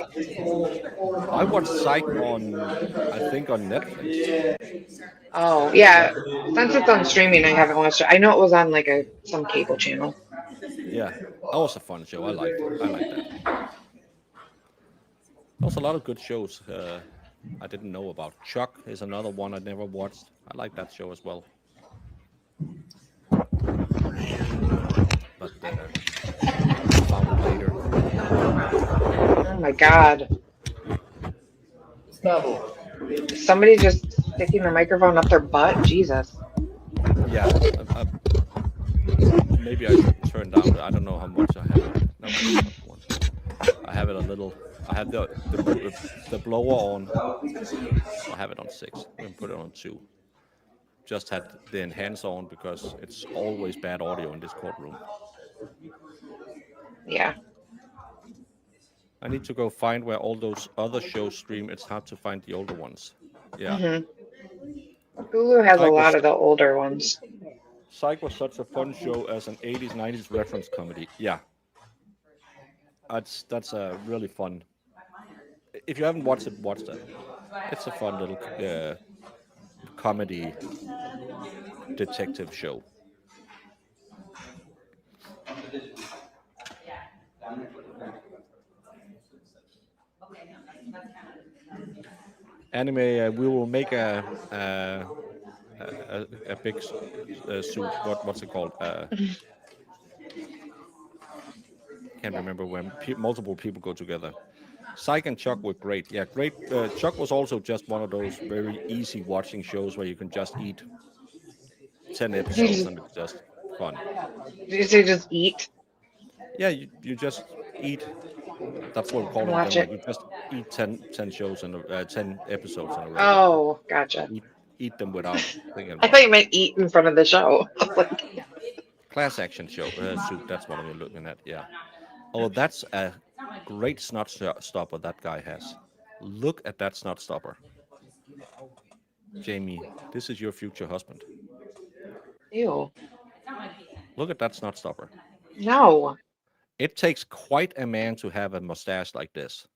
I watched Psych I think on Netflix. Oh yeah, since it's on streaming, I haven't watched it. I know it was on like some cable channel. Yeah, that was a fun show. I liked it. I liked that. There was a lot of good shows I didn't know about. Chuck is another one I never watched. I like that show as well. But found it later. Oh my God. Is somebody just sticking the microphone up their butt? Jesus. Yeah, maybe I should turn down. I don't know how much I have it. No, I have it a little. I have the blower on. I have it on 6. I'm gonna put it on 2. Just had the enhancer on because it's always bad audio in this courtroom. Yeah. I need to go find where all those other shows stream. It's hard to find the older ones. Yeah. Hulu has a Psych lot of the older ones. Psych was such a fun show as an 80s, 90s reference comedy. Yeah. That's a really fun. If you haven't watched it, watch that. It's a fun little comedy detective show. Anime, we will make a big suit. What's it called? Can't remember when multiple people go together. Psych and Chuck were great. Yeah, great. Chuck was also just one of those very easy watching shows where you can just eat 10 episodes and it's just fun. Did you say just eat? Yeah, you just eat. That's what we call it. Watch Like it. you just eat 10 shows and 10 episodes in a row. Oh, gotcha. Eat them without thinking I about thought you meant eat in front of the show. Class action show suit. That's what I'm looking at. Yeah. Oh, that's a great snot stopper that guy has. Look at that snot stopper. Jamie, this is your future husband. Ew. Look at that snot stopper. No. It takes quite a man to have a mustache like this.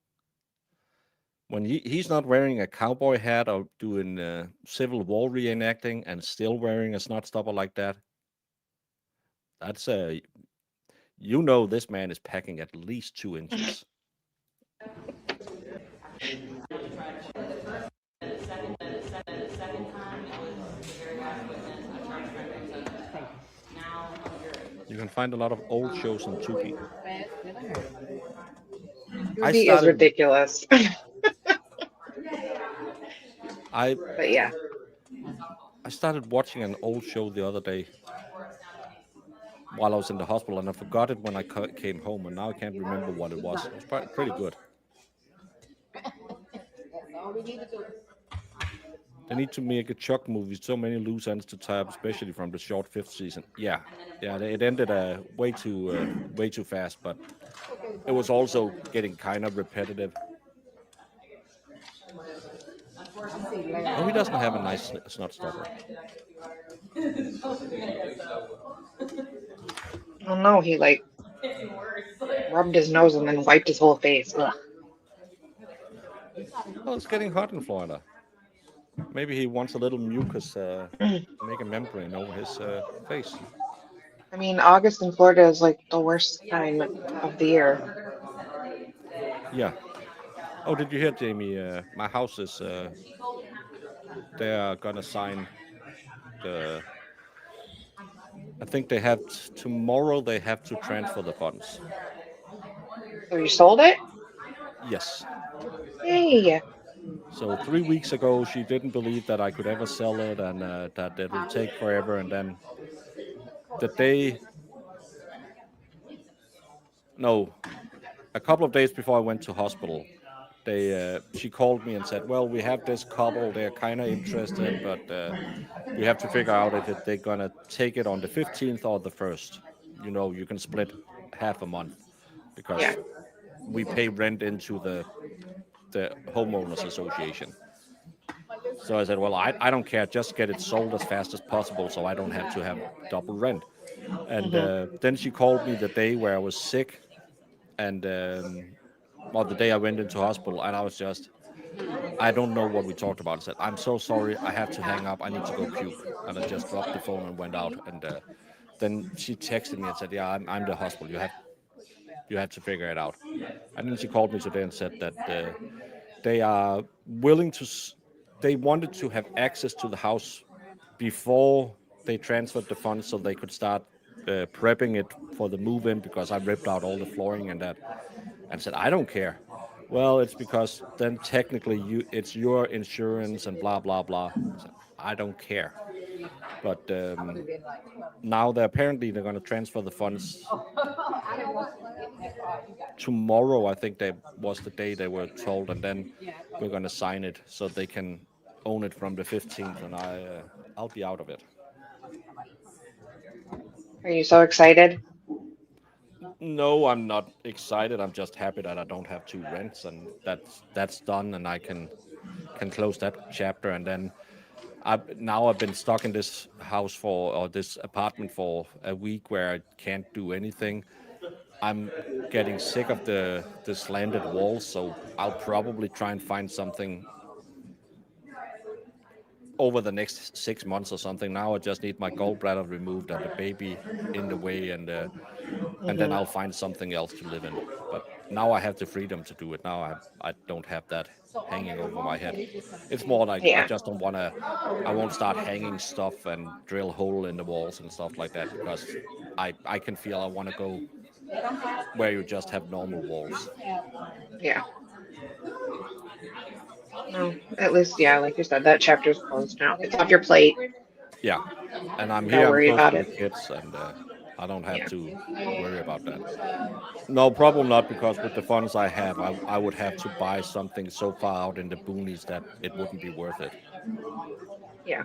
When he's not wearing a cowboy hat or doing Civil War reenacting and still wearing a snot stopper like that, that's you know this man is packing at least 2 inches. You can find a lot of old shows on Tubi. Tubi is ridiculous. But yeah. I started watching an old show the other day while I was in the hospital, and I forgot it when I came home, and now I can't remember what it was. It was pretty good. They need to make a Chuck movie. So many loose ends to tie up, especially from the short 5th season. Yeah, it ended way too fast, but it was also getting kind of repetitive. Oh, he doesn't have a nice snot stopper. Oh no, he like rubbed his nose and then wiped his whole face. Ugh. Well, it's getting hot in Florida. Maybe he wants a little mucus to make a membrane over his face. I mean, August in Florida is like the worst time of the year. Yeah. Oh, did you hear, Jamie? My house is. They're gonna sign the. I think they have tomorrow. They have to transfer the funds. So you sold it? Yes. Hey. So 3 weeks ago, she didn't believe that I could ever sell it and that it will take forever. And then the day, no, a couple of days before I went to hospital, she called me and said, "Well, we have this couple. They're kind of interested, but we have to figure out if they're gonna take it on the 15th or the 1st. You know, you can split half a month Yeah. because we pay rent into the homeowners association." So I said, "Well, I don't care. Just get it sold as fast as possible, so I don't have to have double rent." And then she called me the day where I was sick, and well, the day I went into hospital, and I was just, I don't know what we talked about. I said, "I'm so sorry. I have to hang up. I need to go puke." And I just dropped the phone and went out. And then she texted me and said, "Yeah, I'm the hospital. You have to figure it out." And then she called me today and said that they are willing to. They wanted to have access to the house before they transferred the funds, so they could start prepping it for the move-in because I ripped out all the flooring and that. And said, "I don't care." Well, it's because then technically it's your insurance and blah blah blah. I said, "I don't care." But now they're going to transfer the funds tomorrow. I think that was the day they were told, and then we're going to sign it so they can own it from the 15th, and I'll be out of it. Are you so excited? No, I'm not excited. I'm just happy that I don't have two rents, and that's done, and I can close that chapter. And then I've been stuck in this house or this apartment for a week where I can't do anything. I'm getting sick of the slanted walls, so I'll probably try and find something over the next 6 months or something. Now I just need my gallbladder removed and the baby in the way, and then I'll find something else to live in. But now I have the freedom to do it. Now I don't have that hanging over my head. It's more like I Yeah. just don't want to. I won't start hanging stuff and drill hole in the walls and stuff like that because I can feel I want to go where you just have normal walls. Yeah. No, at least, yeah, like you said, that chapter's closed now. It's off your plate. Yeah, and I'm Don't here. I'm worry close about to the it. kids, and I don't have Yeah. to worry about that. No problem, not because with the funds I have, I would have to buy something so far out in the boonies that it wouldn't be worth it. Yeah.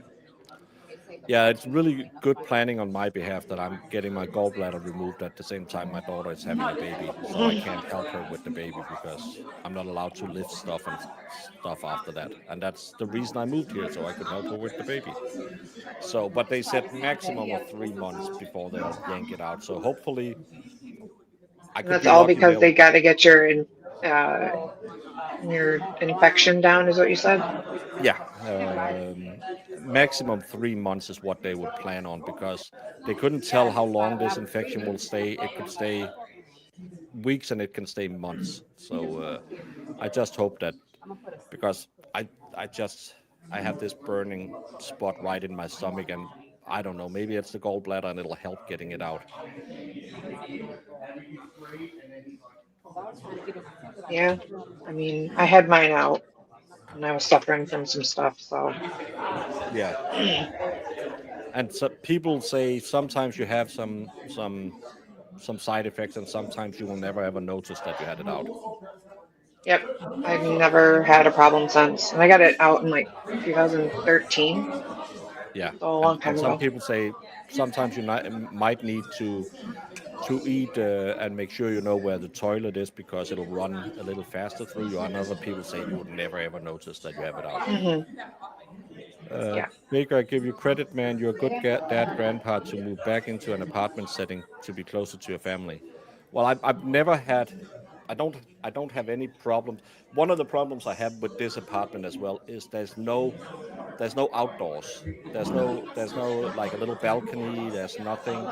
Yeah, it's really good planning on my behalf that I'm getting my gallbladder removed at the same time my daughter is having a baby. So I can't help her with the baby because I'm not allowed to lift stuff and stuff after that. And that's the reason I moved here, so I could help her with the baby. So, but they said maximum of 3 months before they'll yank it out. So hopefully I And could that's be all lucky. because they They'll, got to get uh, your infection down, is what you said? yeah, maximum 3 months is what they would plan on because they couldn't tell how long this infection will stay. It could stay weeks and it can stay months. So I just hope that because I just I have this burning spot right in my stomach, and I don't know, maybe it's the gallbladder and it'll help getting it out. Yeah. I mean, I had mine out and I was suffering from some stuff, so. Yeah. And so people say sometimes you have some side effects, and sometimes you will never ever notice that you had it out. Yep. I've never had a problem since. And I got it out in like 2013, Yeah, so a and long time some ago. people say sometimes you might need to eat and make sure you know where the toilet is because it'll run a little faster through you. And other people say you would never ever notice that you have it out. Hmm. Yeah. Baker, I give you credit, man. You're a good dad, grandpa to move back into an apartment setting to be closer to your family. Well, I've never had. I don't have any problems. One of the problems I have with this apartment as well is there's no outdoors. There's no like a little balcony. There's nothing.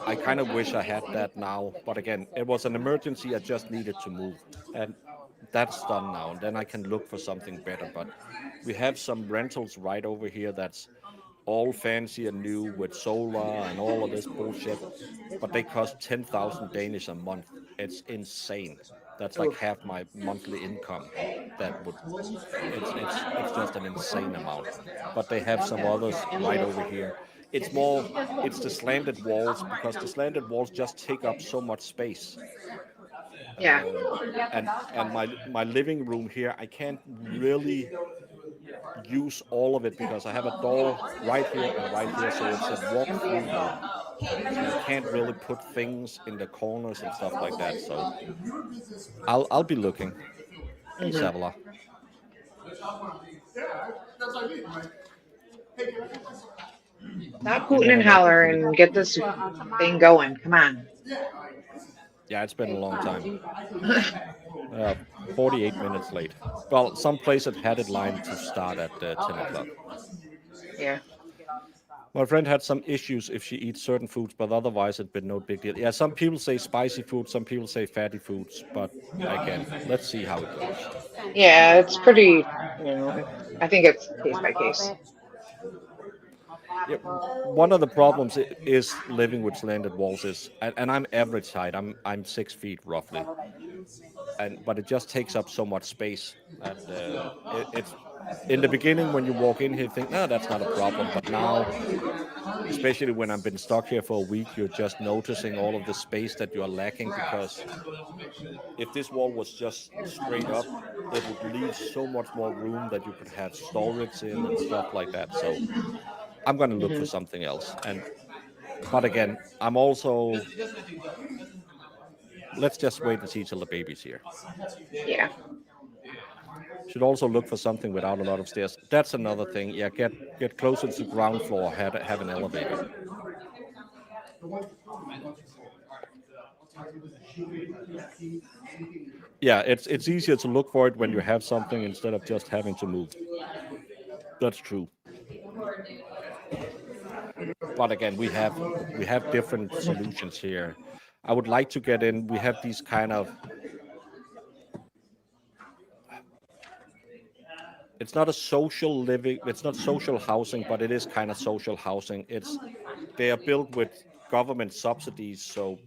I kind of wish I had that now, but again, it was an emergency. I just needed to move, and that's done now. And then I can look for something better. But we have some rentals right over here that's all fancy and new with solar and all of this bullshit, but they cost 10,000 Danish a month. It's insane. That's like half my monthly income. That would it's just an insane amount. But they have some others right over here. It's the slanted walls, because the slanted walls just take up so much space. Yeah. And my living room here, I can't really use all of it because I have a door right here and right here, so it's a walk-through room. So you can't really put things in the corners and stuff like that. So I'll be looking. Savila. Stop hooting and holler and get this thing going. Come on. Yeah, it's been a long time. 48 minutes late. Well, some places had it lined to start at 10 o'clock. Yeah. My friend had some issues if she eats certain foods, but otherwise it's been no big deal. Yeah, some people say spicy food, some people say fatty foods, but again, let's see how it goes. Yeah, it's pretty, I think it's case by case. Yeah, one of the problems is living with slanted walls is, and I'm average height, I'm 6 feet roughly, but it just takes up so much space that it's in the beginning when you walk in here, you think, no, that's not a problem, but now, especially when I've been stuck here for a week, you're just noticing all of the space that you are lacking, because if this wall was just straight up, it would leave so much more room that you could have storage in and stuff like that. So I'm going to look for something else. But again, I'm also, let's just wait and see till the baby's here. Yeah. Should also look for something without a lot of stairs. That's another thing. Yeah, get closer to ground floor. Have an elevator. Yeah, it's easier to look for it when you have something instead of just having to move. That's true. But again, we have different solutions here. I would like to get in. We have these kind of, it's not a social living, it's not social housing, but it is kind of social housing. They are built with government subsidies, so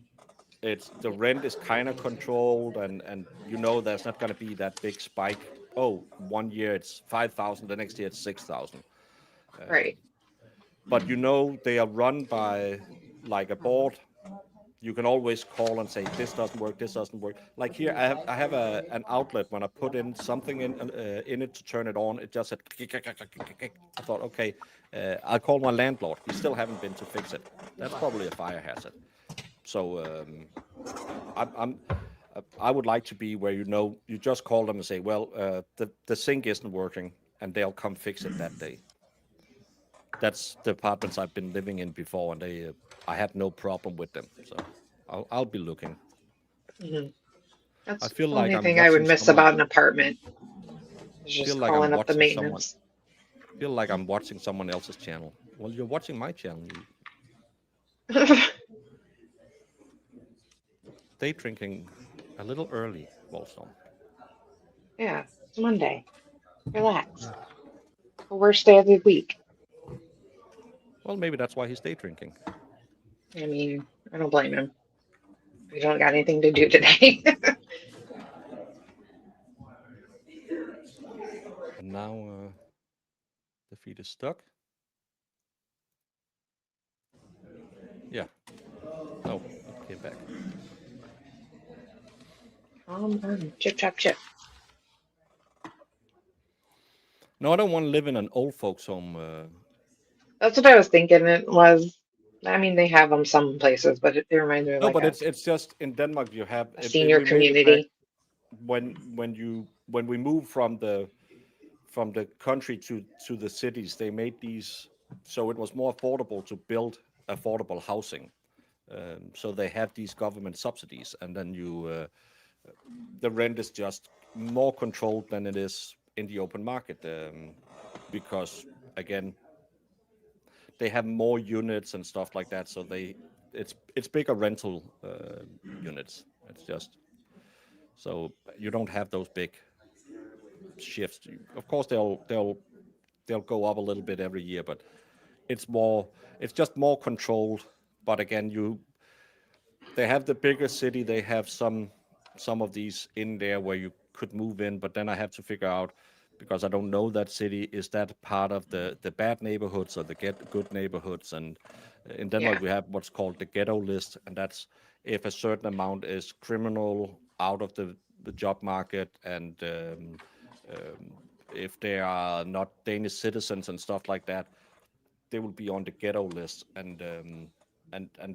the rent is kind of controlled, and there's not going to be that big spike. Oh, 1 year it's 5,000, the next year it's 6,000. Right. But they are run by like a board. You can always call and say, this doesn't work, this doesn't work. Like here, I have an outlet. When I put in something in it to turn it on, it just said, I thought, okay, I'll call my landlord. He still haven't been to fix it. That's probably a fire hazard. So I would like to be where you just call them and say, well, the sink isn't working, and they'll come fix it that day. That's the apartments I've been living in before, and I had no problem with them. So I'll be looking. That's I feel the like only I'm thing I would watching miss someone. about an apartment. Is Feel just like I'm calling up the watching someone. maintenance. Feel like I'm watching someone else's channel. Well, you're watching my channel. Day drinking a little early, Wallstone. Yeah, it's Monday. Relax. The worst day of the week. Well, maybe that's why he's day drinking. I mean, I don't blame him. We don't got anything to do today. And now the feed is stuck. Yeah. No, it came back. Chip, chop, chip. No, I don't want to live in an old folks' home. That's what I was thinking. It was. I mean, they have them some places, but it reminds me of No, like but a it's just in Denmark you have senior we made it back community. when we moved from the country to the cities. They made these so it was more affordable to build affordable housing. So they have these government subsidies, and then the rent is just more controlled than it is in the open market, because again they have more units and stuff like that. So it's bigger rental units. It's just so you don't have those big shifts. Of course, they'll go up a little bit every year, but it's just more controlled. But again, they have the bigger city. They have some of these in there where you could move in, but then I have to figure out, because I don't know that city, is that part of the bad neighborhoods or the good neighborhoods? And in Denmark, we have what's called the ghetto list, and that's if a certain amount is criminal, out of the job market, and if they are not Danish citizens and stuff like that, they will be on the ghetto list, and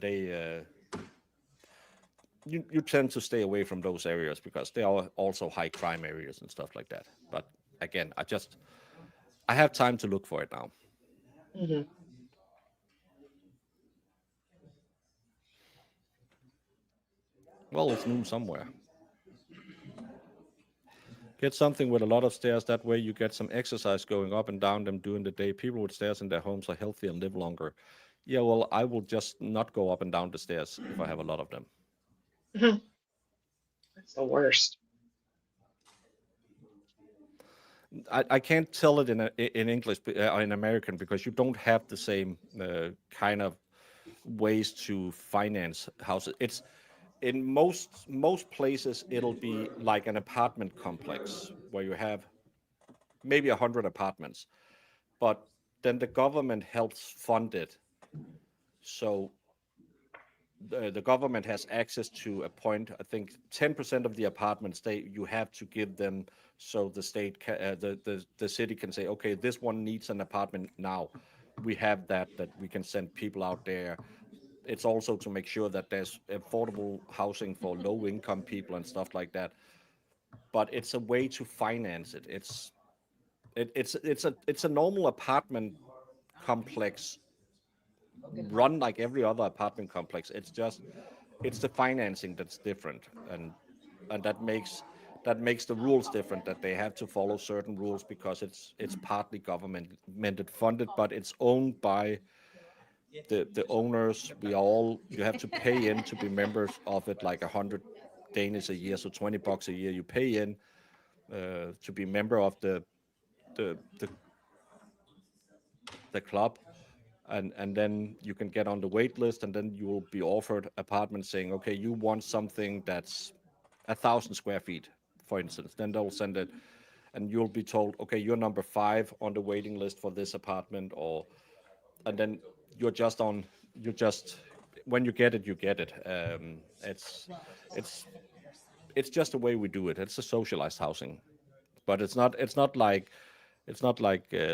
they you tend to stay away from those areas because they are also high crime areas and stuff like that. But again, I have time to look for it now. Hmm. Well, it's noon somewhere. Get something with a lot of stairs. That way you get some exercise going up and down them during the day. People with stairs in their homes are healthier and live longer. Yeah, well, I will just not go up and down the stairs if I have a lot of them. That's the worst. I can't tell it in English, in American, because you don't have the same kind of ways to finance houses. It's in most places it'll be like an apartment complex where you have maybe 100 apartments, but then the government helps fund it. So the government has access to a point. I think 10% of the apartments you have to give them, so the state the city can say, okay, this one needs an apartment now. We have that we can send people out there. It's also to make sure that there's affordable housing for low income people and stuff like that. But it's a way to finance it. It's a normal apartment complex run like every other apartment complex. It's the financing that's different, and that makes the rules different, that they have to follow certain rules because it's partly government funded, but it's owned by the owners. You have to pay in to be members of it, like 100 Danish a year, so $20 a year you pay in to be member of the club. And then you can get on the wait list, and then you will be offered apartments saying, okay, you want something that's 1,000 square feet, for instance. Then they'll send it, and you'll be told, okay, you're number 5 on the waiting list for this apartment, and then you're just when you get it, you get it. It's just the way we do it. It's a socialized housing, but it's not like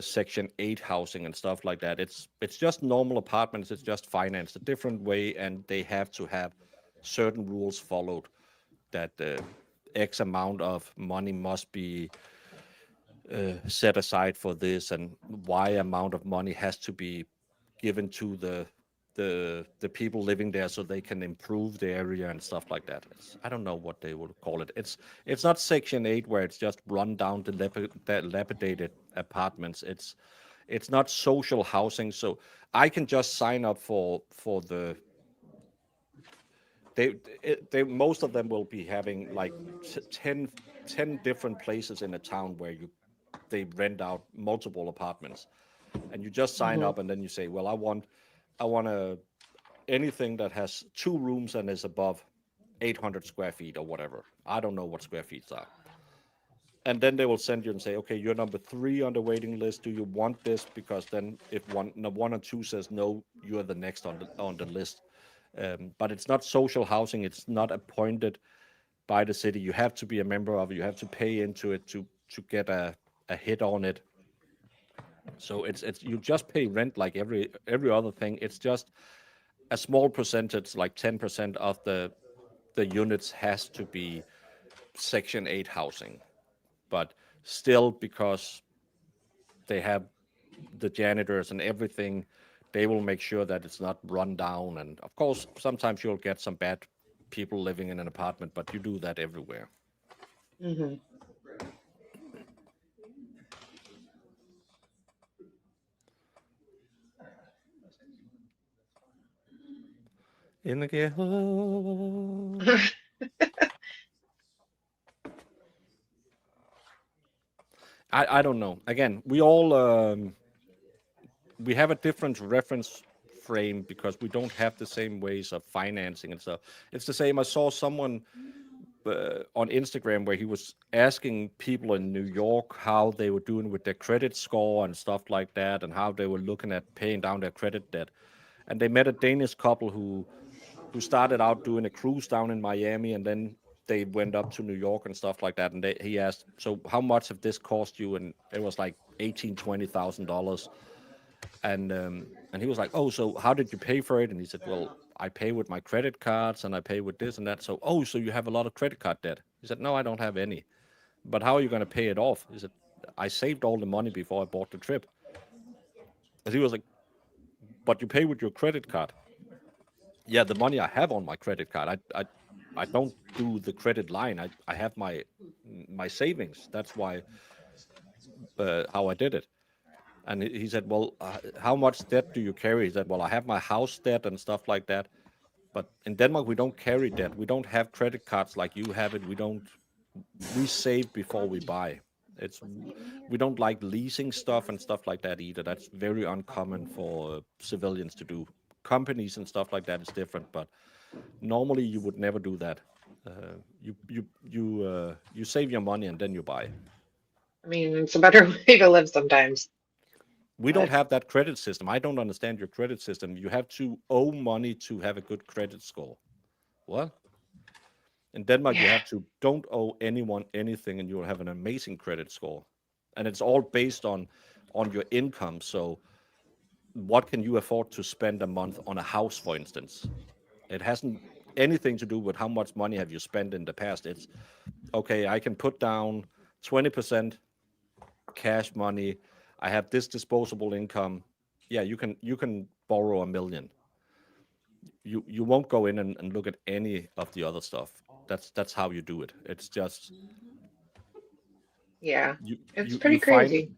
Section 8 housing and stuff like that. It's just normal apartments. It's just financed a different way, and they have to have certain rules followed. That X amount of money must be set aside for this, and Y amount of money has to be given to the people living there so they can improve the area and stuff like that. I don't know what they would call it. It's not Section 8 where it's just run down dilapidated apartments. It's not social housing. So I can just sign up for the. They most of them will be having like 10 different places in a town where they rent out multiple apartments, and you just sign up, and then you say, well, I want anything that has 2 rooms and is above 800 square feet or whatever. I don't know what square feet are. And then they will send you and say, okay, you're number 3 on the waiting list. Do you want this? Because then if one or two says no, you're the next on the list. But it's not social housing. It's not appointed by the city. You have to be a member of it. You have to pay into it to get a hit on it. So it's you just pay rent like every other thing. It's just a small percentage, like 10% of the units has to be Section 8 housing. But still, because they have the janitors and everything, they will make sure that it's not run down. And of course, sometimes you'll get some bad people living in an apartment, but you do that everywhere. Mm-hmm. In the ghetto. I don't know. Again, we all we have a different reference frame because we don't have the same ways of financing and stuff. It's the same. I saw someone on Instagram where he was asking people in New York how they were doing with their credit score and stuff like that, and how they were looking at paying down their credit debt. And they met a Danish couple who started out doing a cruise down in Miami, and then they went up to New York and stuff like that. And he asked, "So how much have this cost you?" And it was like $20,000. And he was like, "Oh, so how did you pay for it?" And he said, "Well, I pay with my credit cards and I pay with this and that." So, "Oh, so you have a lot of credit card debt?" He said, "No, I don't have any." "But how are you going to pay it off?" He said, "I saved all the money before I bought the trip." And he was like, "But you pay with your credit card?" "Yeah, the money I have on my credit card. I don't do the credit line. I have my savings. That's why how I did it." And he said, "Well, how much debt do you carry?" He said, "Well, I have my house debt and stuff like that. But in Denmark, we don't carry debt. We don't have credit cards like you have it. We save before we buy. We don't like leasing stuff and stuff like that either. That's very uncommon for civilians to do. Companies and stuff like that is different, but normally you would never do that. You save your money and then you buy." I mean, it's a better way to live sometimes. We don't have that credit system. I don't understand your credit system. You have to owe money to have a good credit score. What? In Denmark, you have to don't owe anyone anything, and you'll have an amazing credit score. And it's all based on your income. So, what can you afford to spend a month on a house, for instance? It hasn't anything to do with how much money have you spent in the past. It's okay. I can put down 20% cash money. I have this disposable income. Yeah, you can borrow $1 million. You won't go in and look at any of the other stuff. That's how you do it. It's just Yeah, you it's you pretty you find crazy.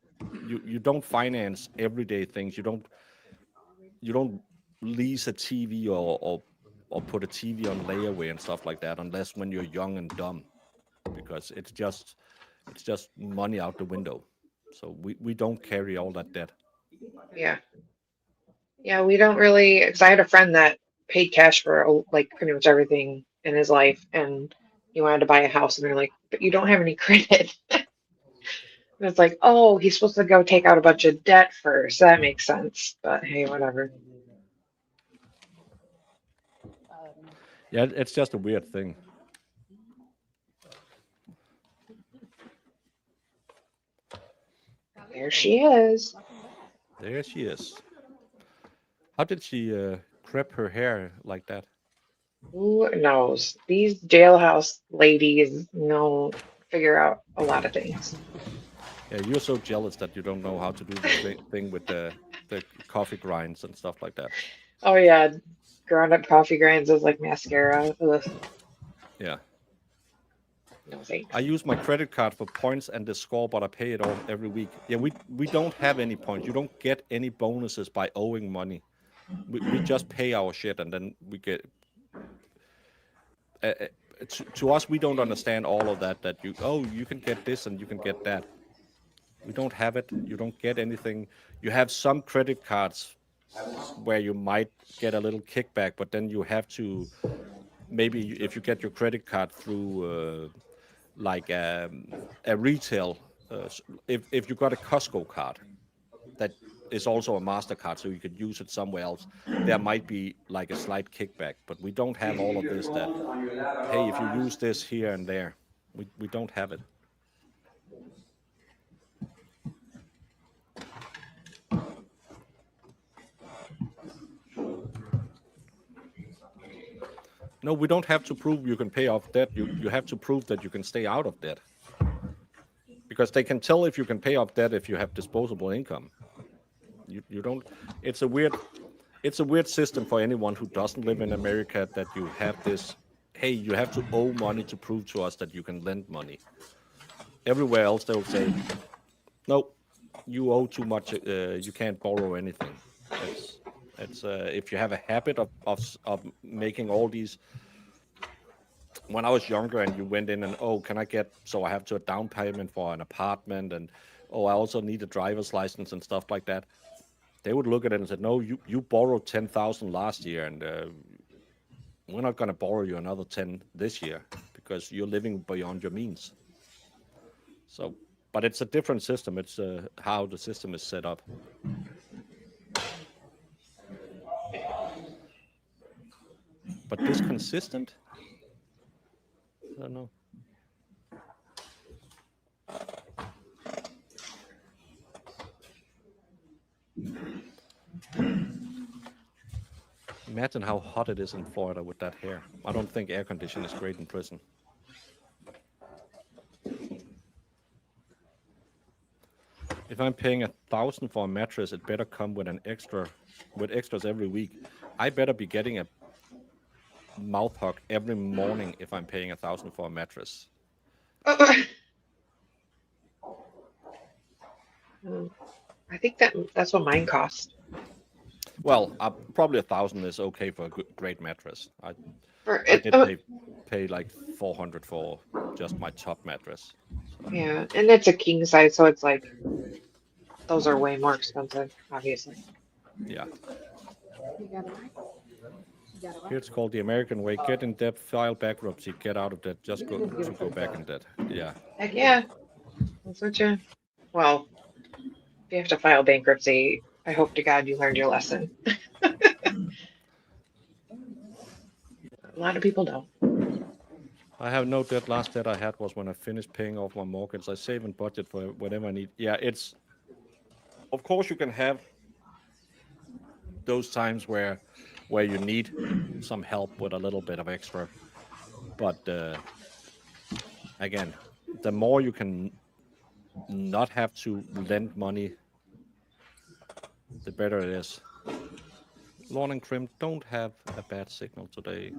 you don't finance everyday things. You don't lease a TV or put a TV on layaway and stuff like that unless when you're young and dumb, because it's just money out the window. So we don't carry all that debt. Yeah. Yeah, we don't really, because I had a friend that paid cash for like pretty much everything in his life, and he wanted to buy a house, and they're like, "But you don't have any credit." And it's like, oh, he's supposed to go take out a bunch of debt first. That makes sense. But hey, whatever. Yeah, it's just a weird thing. There she is. There she is. How did she crep her hair like that? Who knows? These jailhouse ladies know figure out a lot of things. Yeah, you're so jealous that you don't know how to do the thing with the coffee grinds and stuff like that. Oh yeah, ground up coffee grinds is like mascara. Ugh, Yeah. no thanks. I use my credit card for points and the score, but I pay it all every week. Yeah, we don't have any points. You don't get any bonuses by owing money. We just pay our shit and then we get. To us, we don't understand all of that. That you can get this and you can get that. We don't have it. You don't get anything. You have some credit cards where you might get a little kickback, but then you have to maybe if you get your credit card through like a retail, if you got a Costco card that is also a MasterCard, so you could use it somewhere else, there might be like a slight kickback. But we don't have all of this that, hey, if you use this here and there, we don't have it. No, we don't have to prove you can pay off debt. You have to prove that you can stay out of debt. Because they can tell if you can pay off debt if you have disposable income. You don't. It's a weird system for anyone who doesn't live in America, that you have this. Hey, you have to owe money to prove to us that you can lend money. Everywhere else they'll say, no, you owe too much. You can't borrow anything. It's if you have a habit of making all these. When I was younger and you went in and, oh, can I get, so I have to a down payment for an apartment, and oh, I also need a driver's license and stuff like that. they would look at it and say, no, you borrowed 10,000 last year, and we're not going to borrow you another 10 this year because you're living beyond your means. So, but it's a different system. It's how the system is set up. But this consistent? I don't know. Imagine how hot it is in Florida with that hair. I don't think air conditioning is great in prison. If I'm paying $1,000 for a mattress, it better come with extras every week. I better be getting a mouth hug every morning if I'm paying $1,000 for a mattress. I think that's what mine cost. Well, probably $1,000 is okay for a great mattress. I did pay like $400 for just my top mattress. So. Yeah, and it's a king size, so it's like those are way more expensive, obviously. Yeah. Here it's called the American way: get in debt, file bankruptcy, get out of debt, just go back in debt. Yeah. Heck yeah, that's what you. Well, if you have to file bankruptcy, I hope to God you learned your lesson. A lot of people don't. I have no debt. Last debt I had was when I finished paying off my mortgage. I save and budget for whatever I need. Yeah, it's. Of course, you can have those times where you need some help with a little bit of extra, but again, the more you can not have to lend money, the better it is. Lawn and Crim don't have a bad signal today.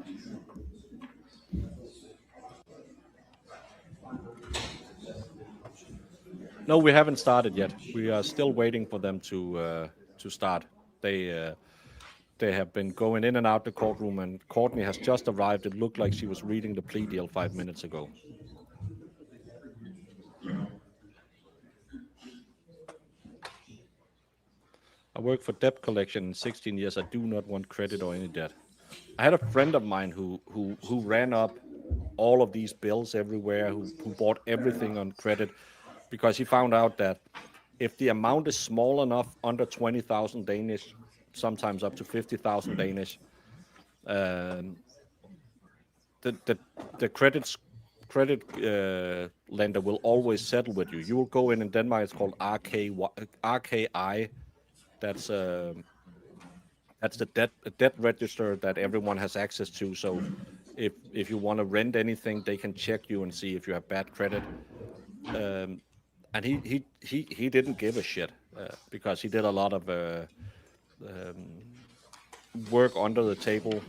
No, we haven't started yet. We are still waiting for them to start. They have been going in and out the courtroom, and Courtney has just arrived. It looked like she was reading the plea deal 5 minutes ago. I worked for debt collection in 16 years. I do not want credit or any debt. I had a friend of mine who ran up all of these bills everywhere, who bought everything on credit, because he found out that if the amount is small enough, under 20,000 Danish, sometimes up to 50,000 Danish, the credit lender will always settle with you. You will go in Denmark. It's called RKI. That's the debt register that everyone has access to. So if you want to rent anything, they can check you and see if you have bad credit. And he didn't give a shit because he did a lot of work under the table.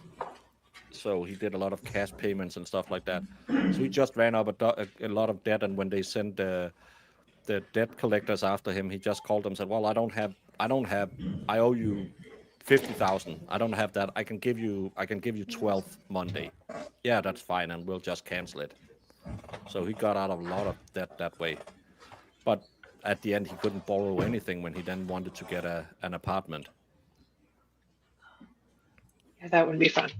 So he did a lot of cash payments and stuff like that. So he just ran up a lot of debt, and when they sent the debt collectors after him, he just called them and said, well, I owe you 50,000. I don't have that. I can give you 12 Monday. Yeah, that's fine, and we'll just cancel it. So he got out of a lot of debt that way. But at the end, he couldn't borrow anything when he then wanted to get an apartment. Yeah, that would be fun.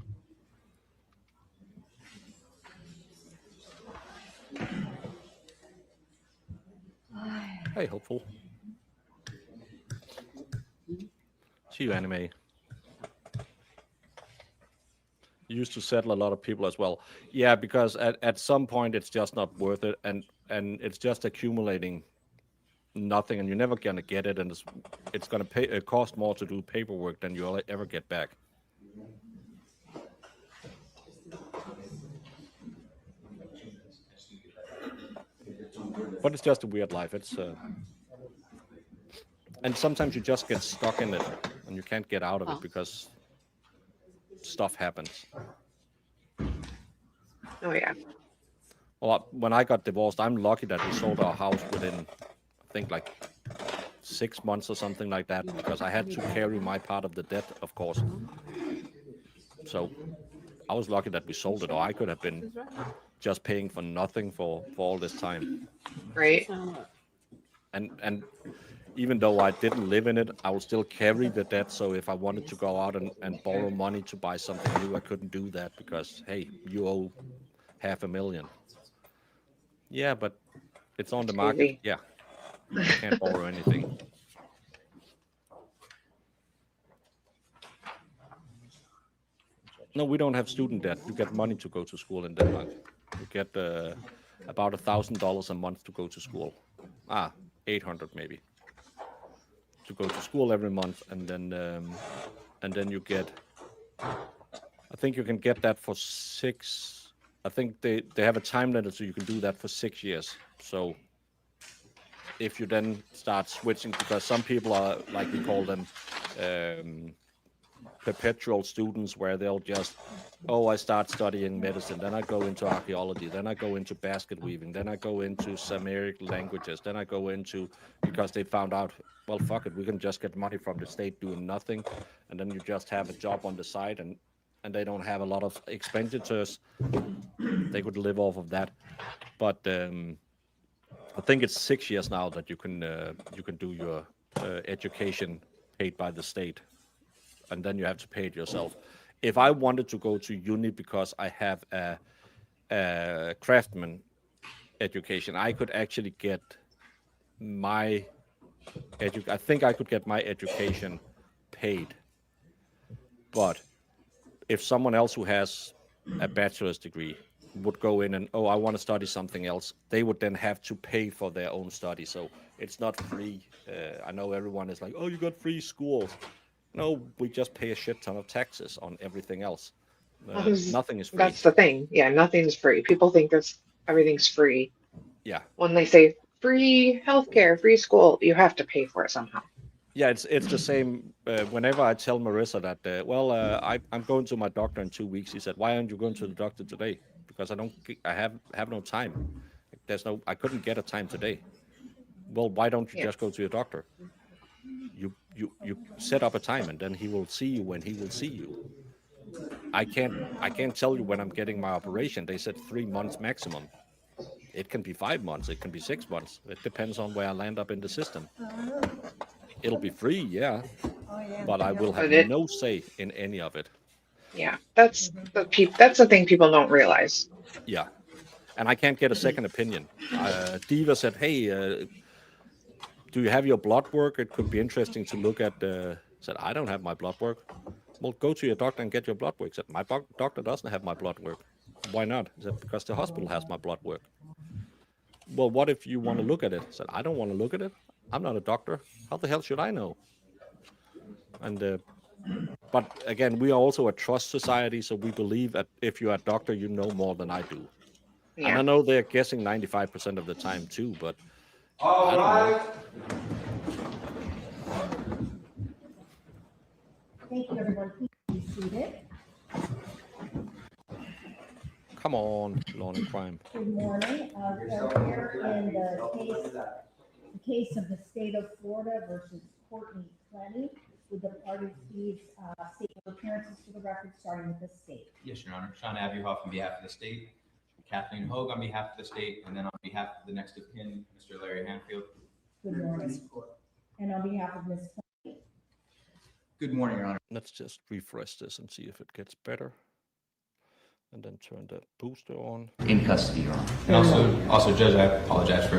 Hey, hopeful. See you, anime. Used to settle a lot of people as well. Yeah, because at some point it's just not worth it, and it's just accumulating nothing, and you're never gonna get it, and it's gonna cost more to do paperwork than you'll ever get back. But it's just a weird life. It's and sometimes you just get stuck in it, and you can't get out of it because stuff happens. Oh yeah. Well, when I got divorced, I'm lucky that we sold our house within, I think, like 6 months or something like that, because I had to carry my part of the debt, of course. So I was lucky that we sold it, or I could have been just paying for nothing for all this time. Right. And even though I didn't live in it, I will still carry the debt. So if I wanted to go out and borrow money to buy something new, I couldn't do that because, hey, you owe $500,000. Yeah, but it's on the market. Crazy. Yeah, you can't borrow anything. No, we don't have student debt. You get money to go to school in Denmark. You get about $1,000 a month to go to school. 800 maybe to go to school every month, and then you get. I think you can get that for 6. I think they have a time limit, so you can do that for 6 years. So if you then start switching, because some people are, like we call them, perpetual students, where they'll just, I start studying medicine, then I go into archaeology, then I go into basket weaving, then I go into Samitic languages, then I go into, because they found out, well, fuck it, we can just get money from the state doing nothing, and then you just have a job on the side, and they don't have a lot of expenditures. They could live off of that. But I think it's 6 years now that you can do your education paid by the state, and then you have to pay it yourself. If I wanted to go to uni because I have a craftsman education, I could actually get my I think I could get my education paid. But if someone else who has a bachelor's degree would go in and, I want to study something else, they would then have to pay for their own study. So it's not free. I know everyone is like, you got free schools. No, we just pay a shit ton of taxes on everything else. Nothing is free. That's the thing. Yeah, nothing's free. People think everything's free. Yeah. When they say free healthcare, free school, you have to pay for it somehow. Yeah, it's the same. Whenever I tell Marissa that, I'm going to my doctor in 2 weeks, he said, "Why aren't you going to the doctor today?" Because I have no time. I couldn't get a time today. Well, why don't you just go to your doctor? You set up a time, and then he will see you when he will see you. I can't tell you when I'm getting my operation. They said 3 months maximum. It can be 5 months. It can be 6 months. It depends on where I land up in the system. It'll be free, yeah, but I will have no say in any of it. Yeah, that's the thing people don't realize. Yeah, and I can't get a second opinion. Diva said, "Hey, do you have your blood work? It could be interesting to look at." Said, "I don't have my blood work." Well, go to your doctor and get your blood work. Said, "My doctor doesn't have my blood work." Why not? Said, "Because the hospital has my blood work." Well, what if you want to look at it? Said, "I don't want to look at it. I'm not a doctor. How the hell should I know?" And but again, we are also a trust society, so we believe that if you're a doctor, you know more than I do. Yeah. And I know they're guessing 95% of the time too, but I don't know. Thank you, everyone. Please be seated. Come on, law and crime. Good morning. So here in the case of the state of Florida versus Courtney Clenney, would the parties please state your appearances for the record, starting with the state? Yes, Your Honor. Sean Abuhoff on behalf of the state, Kathleen Hogue on behalf of the state, and then on behalf of the next of kin, Mr. Larry Hanfield. Good morning. And on behalf of Ms. Clenney? Good morning, Your Honor. Let's just refresh this and see if it gets better. And then turn the booster on. In custody, Your Honor. And also, Judge, I apologize for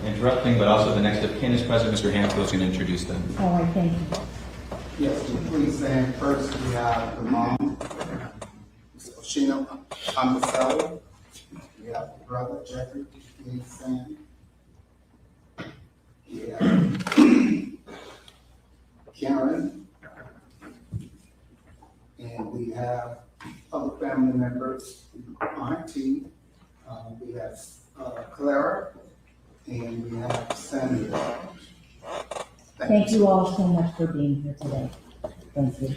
interrupting, but also the next of kin is present. Mr. Hanfield is going to introduce them. All right, thank you. Yes, please stand. First, we have the mom, Ms. Christian Obumseli. We have the brother, Jeffrey. Please stand. We have Karen. And we have other family members, Auntie. We have Clara. And we have Samuel. Thank you all so much for being here today. Thank you.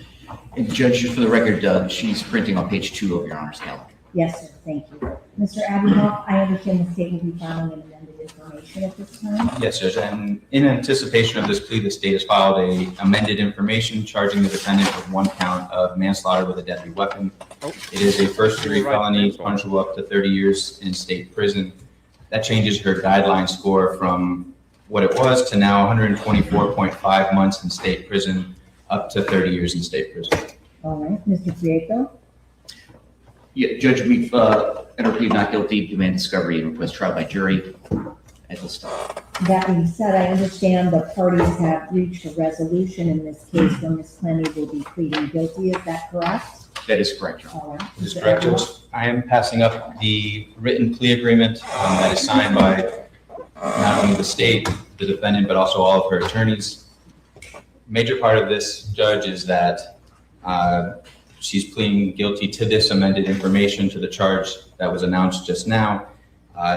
And Judge, for the record, she's printing on page 2 of Your Honor's calendar. Yes, sir. Thank you. Mr. Abuhoff, I understand the state will be filing an amended information at this time. Yes, Judge, and in anticipation of this plea, the state has filed a amended information charging the defendant with 1 count of manslaughter with a deadly weapon. It is a first-degree felony, punishable up to 30 years in state prison. That changes her guideline score from what it was to now 124.5 months in state prison, up to 30 years in state prison. All right, Mr. Prieto? Yeah, Judge, we've entered plea not guilty, demand discovery, and request trial by jury at this time. That being said, I understand the parties have reached a resolution in this case where Ms. Clenney will be pleading guilty. Is that correct? That is correct, Your Honor. All right. That is correct, Judge. I am passing up the written plea agreement that is signed by not only the state, the defendant, but also all of her attorneys. Major part of this, Judge, is that she's pleading guilty to this amended information, to the charge that was announced just now.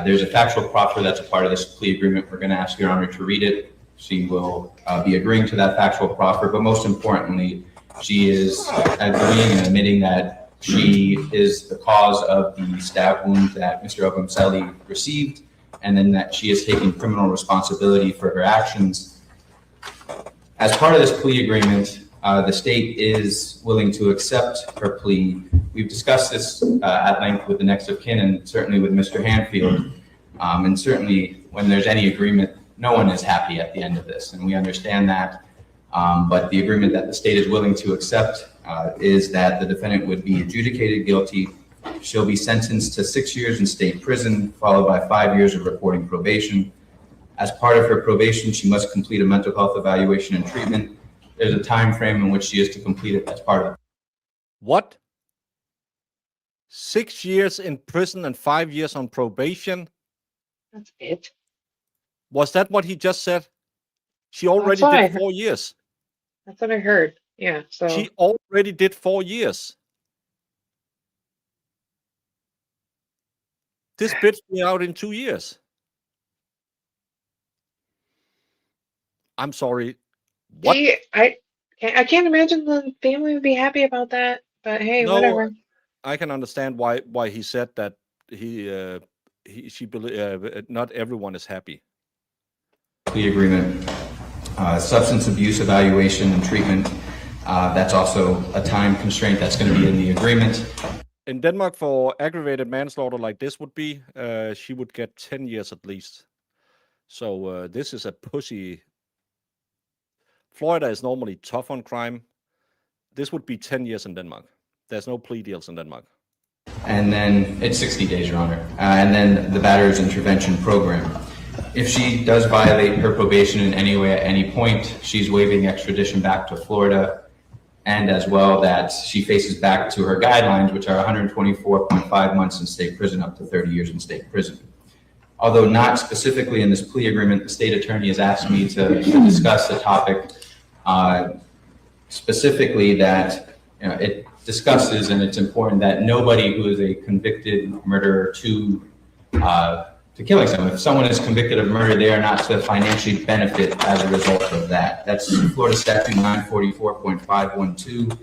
There's a factual proffer that's a part of this plea agreement. We're going to ask Your Honor to read it. She will be agreeing to that factual proffer, but most importantly, she is agreeing and admitting that she is the cause of the stab wound that Mr. Obumseli received, and then that she is taking criminal responsibility for her actions. As part of this plea agreement, the state is willing to accept her plea. We've discussed this at length with the next of kin and certainly with Mr. Hanfield. And certainly when there's any agreement, no one is happy at the end of this, and we understand that. But the agreement that the state is willing to accept is that the defendant would be adjudicated guilty. She'll be sentenced to 6 years in state prison, followed by 5 years of reporting probation. As part of her probation, she must complete a mental health evaluation and treatment. There's a time frame in which she is to complete it as part of it. What? 6 years in prison and 5 years on probation? That's it. Was that what he just said? She already did 4 years. That's what I heard. Yeah. So She already did 4 years. This bitch me out in 2 years. I'm sorry. What? I can't imagine the family would be happy about that. But hey, No, whatever. I can understand why he said that not everyone is happy. Plea agreement, substance abuse evaluation and treatment. That's also a time constraint that's going to be in the agreement. In Denmark, for aggravated manslaughter like this would be, she would get 10 years at least. So this is a pussy. Florida is normally tough on crime. This would be 10 years in Denmark. There's no plea deals in Denmark. And then it's 60 days, Your Honor. And then the batter's intervention program. If she does violate her probation in any way at any point, she's waiving extradition back to Florida, and as well that she faces back to her guidelines, which are 124.5 months in state prison, up to 30 years in state prison. Although not specifically in this plea agreement, the state attorney has asked me to discuss the topic specifically that it discusses, and it's important that nobody who is a convicted murderer to killing someone, if someone is convicted of murder, they are not to financially benefit as a result of that. That's Florida Statute 944.512.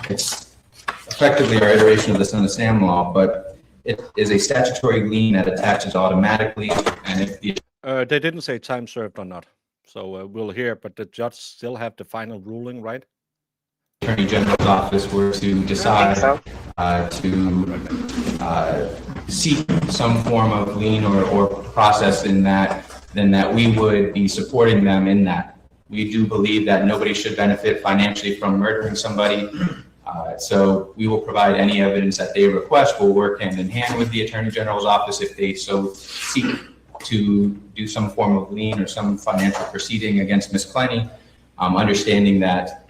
It's effectively our iteration of the Son of Sam law, but it is a statutory lien that attaches automatically. And if the they didn't say time served or not, so we'll hear. But the judge still have the final ruling, right? Attorney General's office were to decide to seek some form of lien or process in that, then that we would be supporting them in that. We do believe that nobody should benefit financially from murdering somebody. So we will provide any evidence that they request. We'll work hand in hand with the Attorney General's office if they so seek to do some form of lien or some financial proceeding against Ms. Clenney, understanding that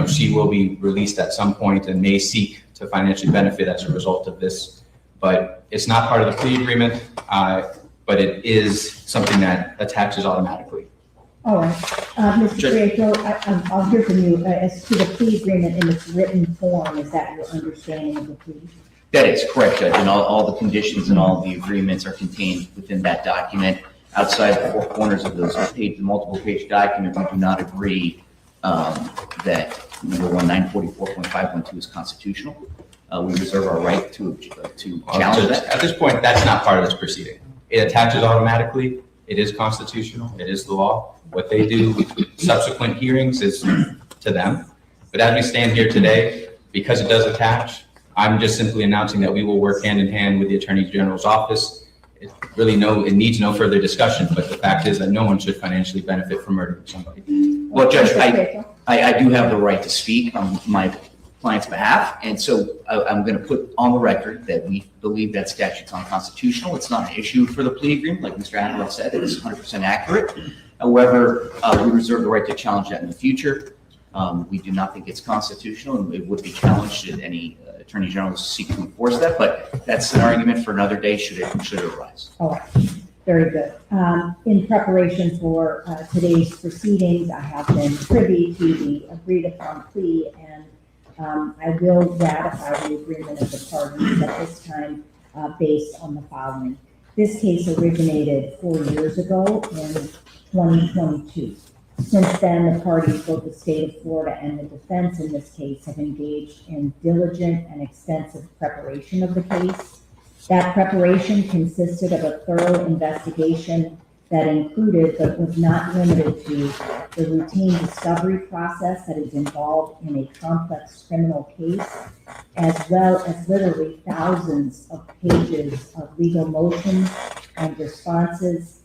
she will be released at some point and may seek to financially benefit as a result of this. But it's not part of the plea agreement, but it is something that attaches automatically. All right. Mr. Prieto, I'll hear from you. As to the plea agreement in its written form, is that your understanding of the plea? That is correct, Judge, and all the conditions and all the agreements are contained within that document. Outside the four corners of those multiple page document, we do not agree that number 944.512 is constitutional. We reserve our right to challenge that. At this point, that's not part of this proceeding. It attaches automatically. It is constitutional. It is the law. What they do subsequent hearings is to them. But as we stand here today, because it does attach, I'm just simply announcing that we will work hand in hand with the Attorney General's office. really it needs no further discussion, but the fact is that no one should financially benefit from murdering somebody. Well, Judge, I do have the right to speak on my client's behalf, and so I'm going to put on the record that we believe that statute's unconstitutional. It's not an issue for the plea agreement, like Mr. Adler said. It's 100% accurate. However, we reserve the right to challenge that in the future. We do not think it's constitutional, and it would be challenged should any attorney general seek to enforce that, but that's an argument for another day should it arise. All right, very good. In preparation for today's proceedings, I have been privy to the agreed upon plea, and I will ratify the agreement of the parties at this time based on the following. This case originated 4 years ago in 2022. Since then, the parties, both the state of Florida and the defense in this case, have engaged in diligent and extensive preparation of the case. That preparation consisted of a thorough investigation that included, but was not limited to, the routine discovery process that is involved in a complex criminal case, as well as literally thousands of pages of legal motions and responses,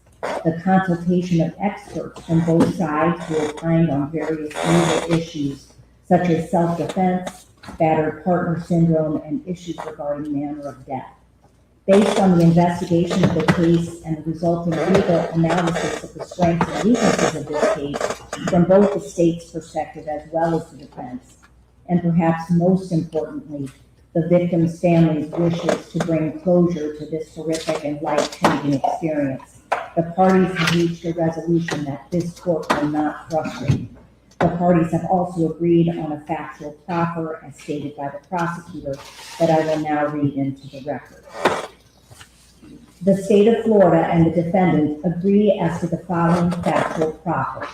the consultation of experts from both sides who opined on various legal issues such as self-defense, battered partner syndrome, and issues regarding manner of death. Based on the investigation of the case and the resulting legal analysis of the strengths and weaknesses of this case from both the state's perspective as well as the defense, and perhaps most importantly, the victim's family's wishes to bring closure to this horrific and life-changing experience, the parties have reached a resolution that this court will not frustrate. The parties have also agreed on a factual proffer, as stated by the prosecutor, that I will now read into the record. The state of Florida and the defendant agree as to the following factual proffer.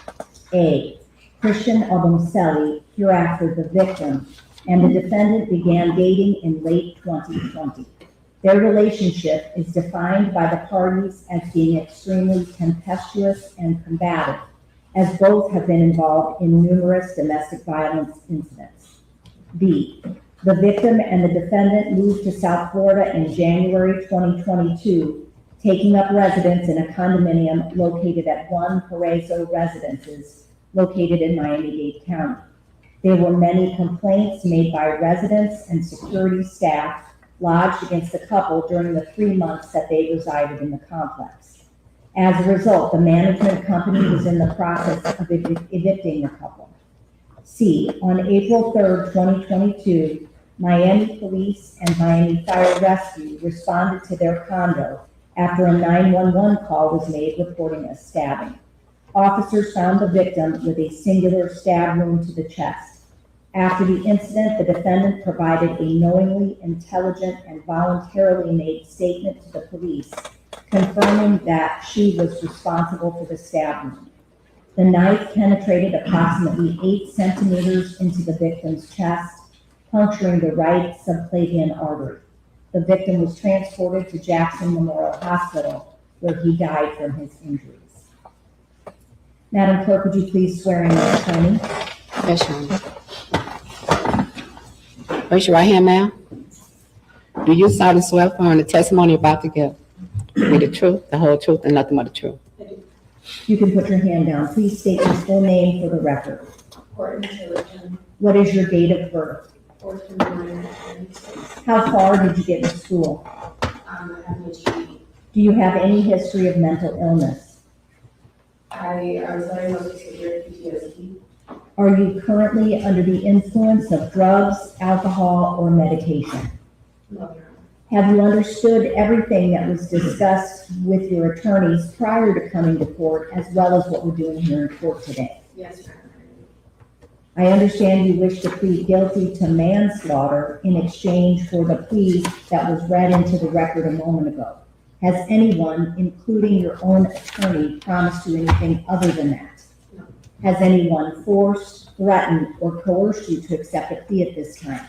A, Christian Obumseli, hereafter the victim, and the defendant began dating in late 2020. Their relationship is defined by the parties as being extremely tempestuous and combative, as both have been involved in numerous domestic violence incidents. B, the victim and the defendant moved to South Florida in January 2022, taking up residence in a condominium located at 1 Paraiso Residences, located in Miami-Dade County. There were many complaints made by residents and security staff lodged against the couple during the 3 months that they resided in the complex. As a result, the management company was in the process of evicting the couple. C, on April 3rd, 2022, Miami Police and Miami Fire Rescue responded to their condo after a 911 call was made reporting a stabbing. Officers found the victim with a singular stab wound to the chest. After the incident, the defendant provided a knowingly, intelligent, and voluntarily made statement to the police, confirming that she was responsible for the stab wound. The knife penetrated approximately 8 centimeters into the victim's chest, puncturing the right subclavian artery. The victim was transported to Jackson Memorial Hospital, where he died from his injuries. Madam Clerk, would you please swear in Ms. Clenney? Yes, Your Honor. Raise your right hand, ma'am. Do you solemnly swear affirm the testimony you're about to give be the truth, the whole truth, and nothing but the truth? You can put your hand down. Please state your full name for the record. Courtney Clenney, What is your date of birth? 4/29/1996. How far did you get to school? I have no GED. Do you have any history of mental illness? I was diagnosed with severe PTSD. Are you currently under the influence of drugs, alcohol, or medication? No, Your Honor. Have you understood everything that was discussed with your attorneys prior to coming to court, as well as what we're doing here in court today? Yes, Your Honor. I understand you wish to plead guilty to manslaughter in exchange for the plea that was read into the record a moment ago. Has anyone, including your own attorney, promised you anything other than that? No. Has anyone forced, threatened, or coerced you to accept a plea at this time?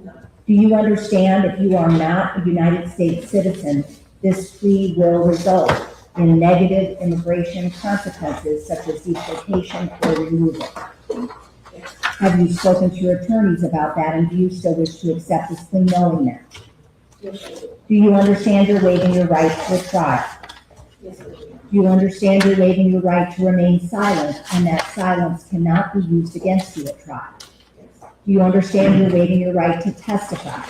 No. Do you understand if you are not a United States citizen, this plea will result in negative immigration consequences such as deportation or removal? Yes. Have you spoken to your attorneys about that, and do you still wish to accept this plea knowing that? Yes, I do. Do you understand you're waiving your right to a trial? Yes, I do. Do you understand you're waiving your right to remain silent and that silence cannot be used against you at trial? Do you understand you're waiving your right to testify?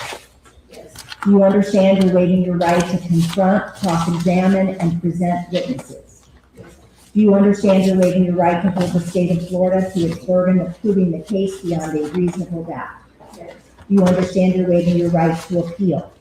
Yes. Do you understand you're waiving your right to confront, cross-examine, and present witnesses? Do you understand you're waiving your right to hold the state of Florida to its burden of proving the case beyond a reasonable doubt? Yes. Do you understand you're waiving your right to appeal?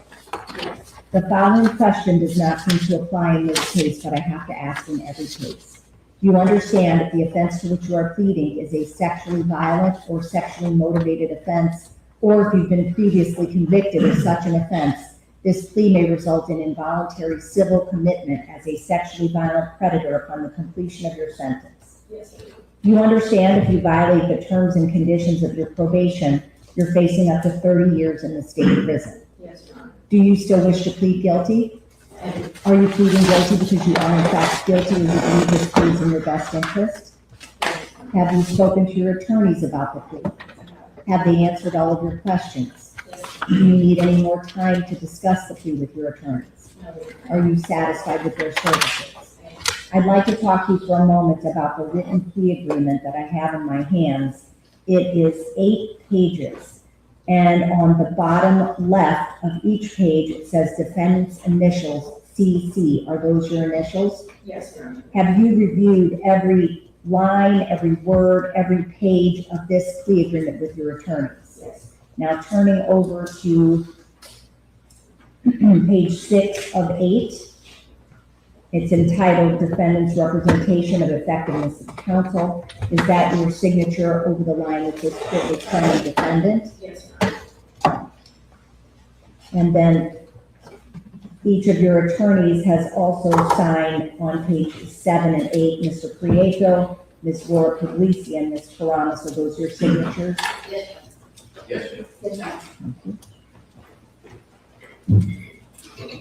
Yes. The following question does not seem to apply in this case, but I have to ask in every case. Do you understand that the offense to which you are pleading is a sexually violent or sexually motivated offense, or if you've been previously convicted of such an offense, this plea may result in involuntary civil commitment as a sexually violent predator upon the completion of your sentence? Yes, I do. Do you understand if you violate the terms and conditions of your probation, you're facing up to 30 years in the state prison? Yes, Your Honor. Do you still wish to plead guilty? And Are you pleading guilty because you are in fact guilty and you believe this plea is in your best interest? Have you spoken to your attorneys about the plea? Have they answered all of your questions? Do you need any more time to discuss the plea with your attorneys? Are you satisfied with their services? I'd like to talk to you for a moment about the written plea agreement that I have in my hands. It is 8 pages. And on the bottom left of each page, it says defendant's initials, CC. Are those your initials? yes, Your Honor. Have you reviewed every line, every word, every page of this plea agreement with your attorneys? Yes. Now turning over to page 6 of 8. It's entitled Defendant's Representation of Effectiveness of Counsel. Is that your signature over the line with this Courtney Clenney defendant? Yes, Your Honor. And then each of your attorneys has also signed on pages 7 and 8, Mr. Prieto, Ms. Laura Puglisi, and Ms. Karamas. Are those your signatures? Yes. Yes, Yes, Your Honor.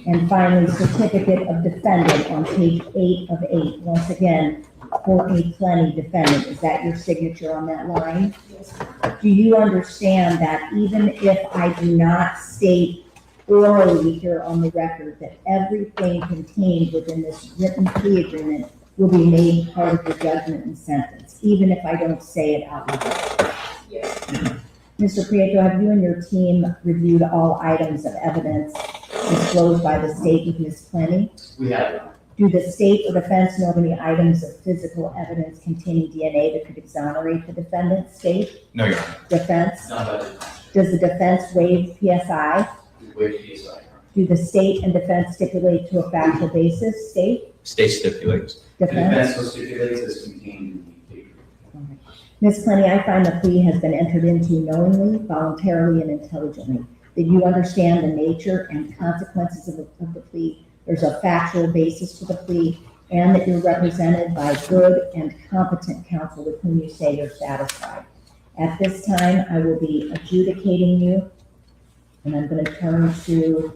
And finally, certificate of defendant on page 8 of 8. Once again, Courtney Clenney defendant. Is that your signature on that line? Yes, Your Honor. Do you understand that even if I do not state orally here on the record that everything contained within this written plea agreement will be made part of the judgment and sentence, even if I don't say it out loud? Yes. Mr. Prieto, have you and your team reviewed all items of evidence disclosed by the state with Ms. Clenney? we have, Your Honor. Do the state or defense know of any items of physical evidence containing DNA that could exonerate the defendant? State? No, Your Honor. Defense? Not by the, Does the defense waive PSI? wait, PSI, Your Honor. Do the state and defense stipulate to a factual basis? State? State stipulates. The Defense? defense will stipulate as contained in the plea agreement. Ms. Clenney, I find the plea has been entered into knowingly, voluntarily, and intelligently. That you understand the nature and consequences of the plea. There's a factual basis for the plea, and that you're represented by good and competent counsel with whom you say you're satisfied. At this time, I will be adjudicating you, and I'm going to turn to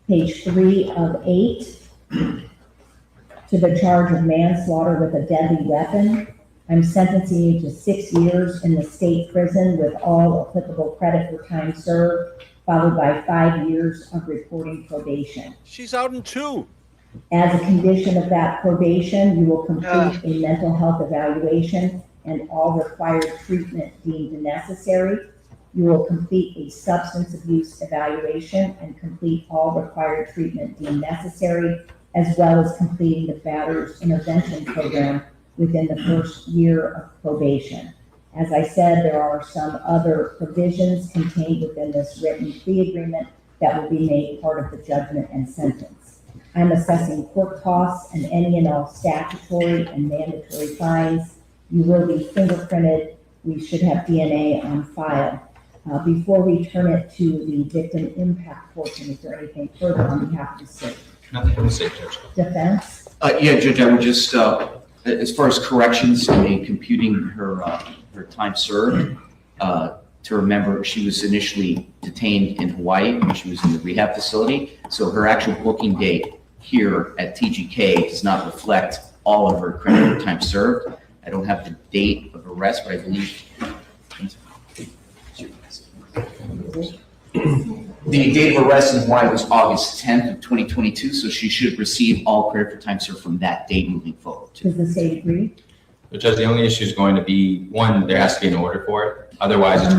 page 3 of 8, to the charge of manslaughter with a deadly weapon. I'm sentencing you to 6 years in the state prison with all applicable credit for time served, followed by 5 years of reporting probation. She's out in 2. As a condition of that probation, you will complete a mental health evaluation and all required treatment deemed necessary. You will complete a substance abuse evaluation and complete all required treatment deemed necessary, as well as completing the batter's intervention program within the first year of probation. As I said, there are some other provisions contained within this written plea agreement that will be made part of the judgment and sentence. I'm assessing court costs and any and all statutory and mandatory fines. You will be fingerprinted. We should have DNA on file. Before we turn it to the victim impact portion, is there anything further on behalf of the state? Nothing to say, Judge. Defense? Yeah, Judge, I would just, as far as corrections in computing her time served, to remember she was initially detained in Hawaii when she was in the rehab facility. So her actual booking date here at TGK does not reflect all of her credit for time served. I don't have the date of arrest, but I believe The date of arrest and why was August 10th of 2022, so she should receive all credit for time served from that date moving forward. Does the state agree? The judge, the only issue is going to be, one, there has to be an order for it. Otherwise, it's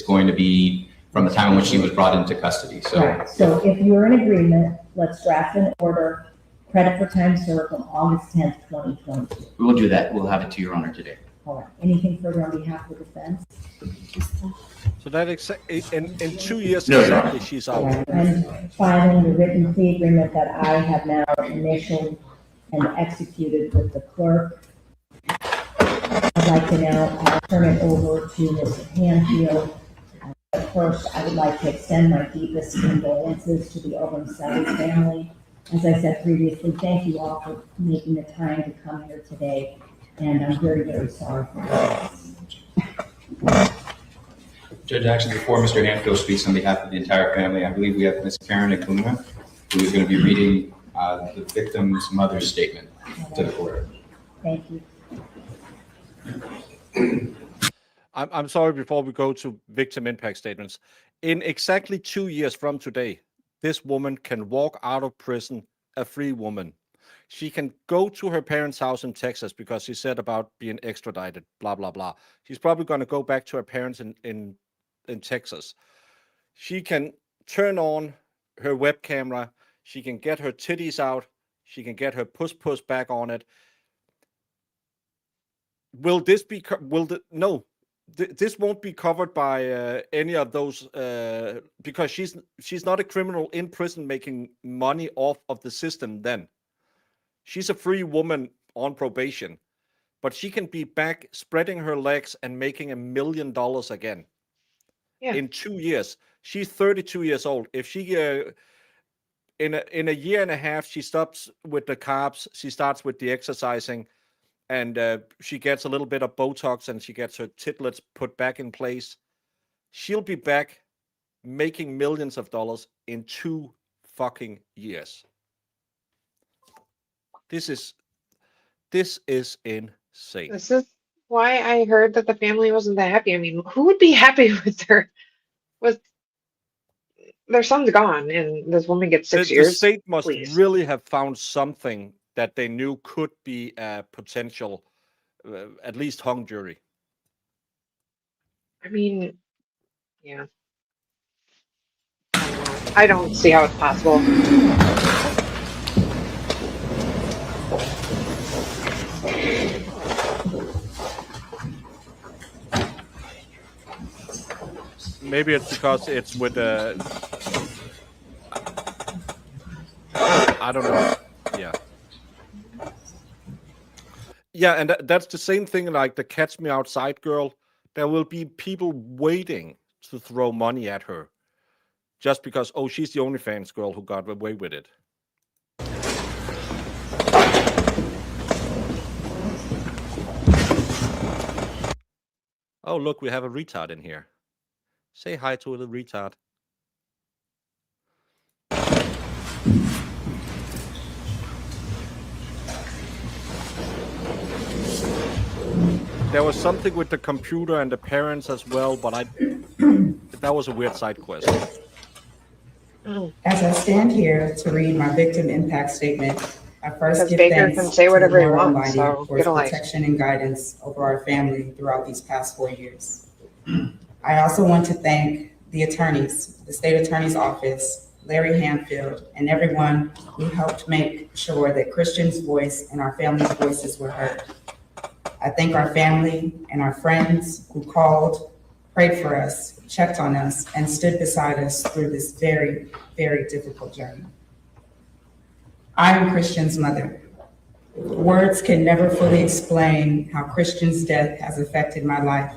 going to be from the time in which she was brought into custody. So, Right, so if you're in agreement, let's draft an order, credit for time served from August 10th, 2022. We will do that. We'll have it to your honor today. All right, anything further on behalf of the defense? So that in 2 years No, exactly, she's out. I'm filing the written plea agreement that I have now initialed and executed with the clerk. I'd like to now turn it over to Mr. Hanfield. But first, I would like to extend my deepest condolences to the Obumseli family. As I said previously, thank you all for making the time to come here today, and I'm very, very sorry for this. Judge, actually, before Mr. Hanfield speaks on behalf of the entire family, I believe we have Ms. Karen Akuma, who is going to be reading the victim's mother's statement to the court. Thank you. I'm sorry, before we go to victim impact statements. In exactly 2 years from today, this woman can walk out of prison a free woman. She can go to her parents' house in Texas because she said about being extradited, blah, blah, blah. She's probably going to go back to her parents in Texas. She can turn on her web camera. She can get her titties out. She can get her puss back on it. Will this be, no. This won't be covered by any of those because she's not a criminal in prison making money off of the system then. She's a free woman on probation, but she can be back spreading her legs and making $1 million again. Yeah. In 2 years. She's 32 years old. If she in a year and a half, she stops with the carbs, she starts with the exercising, and she gets a little bit of Botox and she gets her titlets put back in place, she'll be back making millions of dollars in 2 fucking years. This is insane. This is why I heard that the family wasn't that happy. I mean, who would be happy with their son's gone and this woman gets 6 years? The state must really have found something that they knew could be a potential, at least hung jury. I mean, yeah. I don't see how it's possible. Maybe it's because it's with I don't know. Yeah, and that's the same thing like the Catch Me Outside girl. There will be people waiting to throw money at her just because, oh, she's the OnlyFans girl who got away with it. Oh, look, we have a retard in here. Say hi to the retard. There was something with the computer and the parents as well, but that was a weird side quest. As I stand here to read my victim impact statement, I first give Baker thanks can say whatever he to the Lord wants, Almighty so for get his a life. protection and guidance over our family throughout these past 4 years. I also want to thank the attorneys, the state attorney's office, Larry Hanfield, and everyone who helped make sure that Christian's voice and our family's voices were heard. I thank our family and our friends who called, prayed for us, checked on us, and stood beside us through this very, very difficult journey. I am Christian's mother. Words can never fully explain how Christian's death has affected my life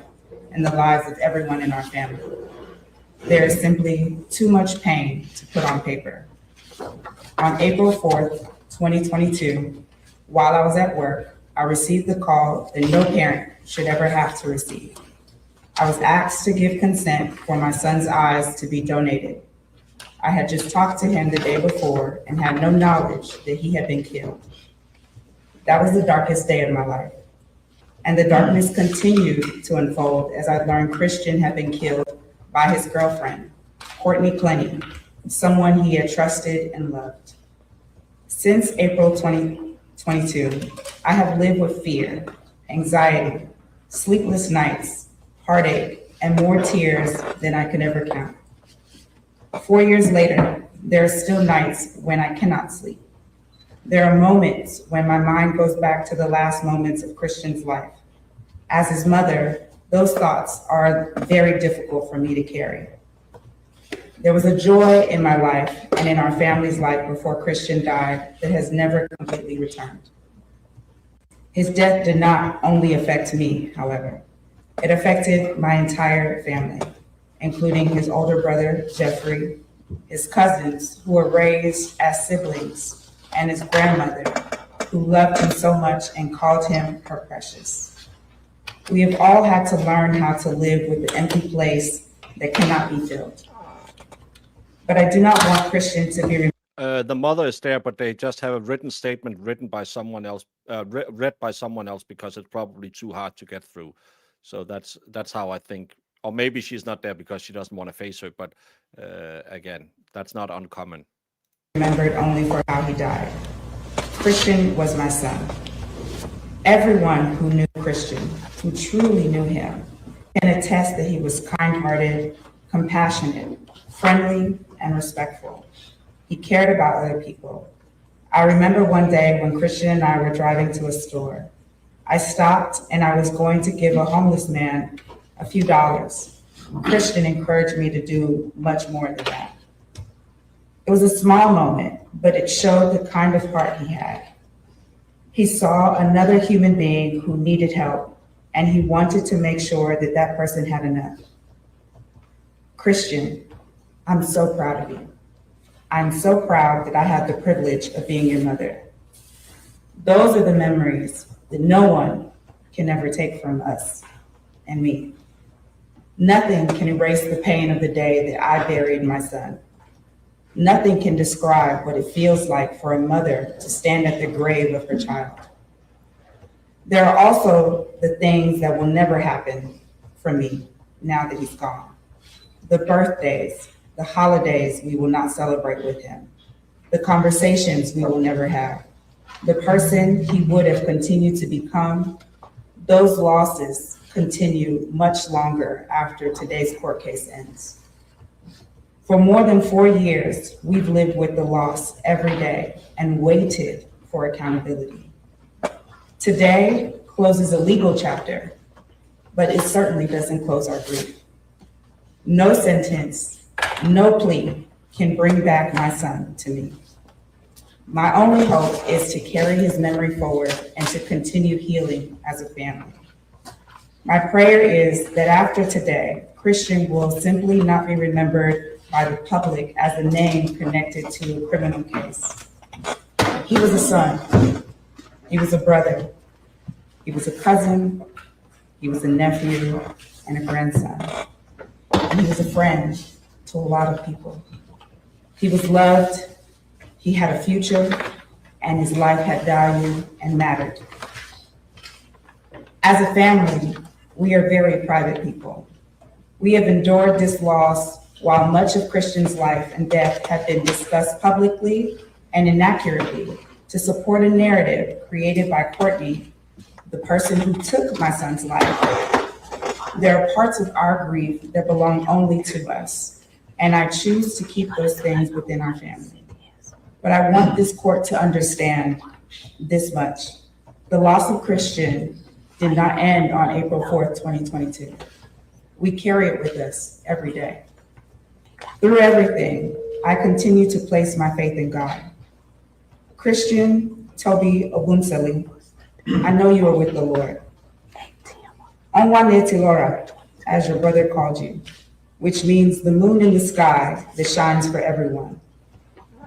and the lives of everyone in our family. There is simply too much pain to put on paper. On April 4th, 2022, while I was at work, I received the call that no parent should ever have to receive. I was asked to give consent for my son's eyes to be donated. I had just talked to him the day before and had no knowledge that he had been killed. That was the darkest day of my life. And the darkness continued to unfold as I learned Christian had been killed by his girlfriend, Courtney Clenney, someone he had trusted and loved. Since April 2022, I have lived with fear, anxiety, sleepless nights, heartache, and more tears than I could ever count. 4 years later, there are still nights when I cannot sleep. There are moments when my mind goes back to the last moments of Christian's life. As his mother, those thoughts are very difficult for me to carry. There was a joy in my life and in our family's life before Christian died that has never completely returned. His death did not only affect me, however. It affected my entire family, including his older brother, Jeffrey, his cousins who were raised as siblings, and his grandmother who loved him so much and called him her precious. We have all had to learn how to live with the empty place that cannot be filled. But I do not want Christian to be the mother is there, but they just have a written statement written by someone else, read by someone else, because it's probably too hard to get through. So that's how I think. Or maybe she's not there because she doesn't want to face her. But again, that's not uncommon. Remembered only for how he died. Christian was my son. Everyone who knew Christian, who truly knew him, can attest that he was kind-hearted, compassionate, friendly, and respectful. He cared about other people. I remember one day when Christian and I were driving to a store. I stopped and I was going to give a homeless man a few dollars. Christian encouraged me to do much more than that. It was a small moment, but it showed the kind of heart he had. He saw another human being who needed help, and he wanted to make sure that that person had enough. Christian, I'm so proud of you. I'm so proud that I had the privilege of being your mother. Those are the memories that no one can ever take from us and me. Nothing can erase the pain of the day that I buried my son. Nothing can describe what it feels like for a mother to stand at the grave of her child. There are also the things that will never happen for me now that he's gone. The birthdays, the holidays we will not celebrate with him, the conversations we will never have, the person he would have continued to become. Those losses continue much longer after today's court case ends. For more than 4 years, we've lived with the loss every day and waited for accountability. Today closes a legal chapter, but it certainly doesn't close our grief. No sentence, no plea can bring back my son to me. My only hope is to carry his memory forward and to continue healing as a family. My prayer is that after today, Christian will simply not be remembered by the public as a name connected to a criminal case. He was a son, he was a brother, he was a cousin, he was a nephew and a grandson, and he was a friend to a lot of people. He was loved, he had a future, and his life had value and mattered. As a family, we are very private people. We have endured this loss while much of Christian's life and death have been discussed publicly and inaccurately to support a narrative created by Courtney, the person who took my son's life. There are parts of our grief that belong only to us, and I choose to keep those things within our family. But I want this court to understand this much. The loss of Christian did not end on April 4th, 2022. We carry it with us every day. Through everything, I continue to place my faith in God. Christian Obumseli, I know you are with the Lord. Onwane Tilora, as your brother called you, which means the moon in the sky that shines for everyone.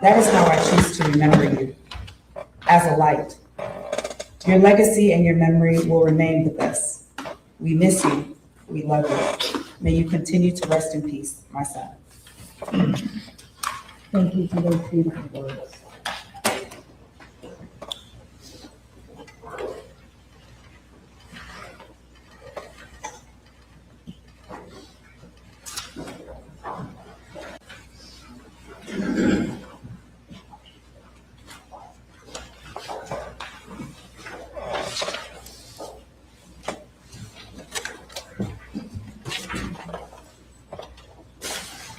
That is how I choose to remember you, as a light. Your legacy and your memory will remain with us. We miss you. We love you. May you continue to rest in peace, my son. Thank you for those beautiful words.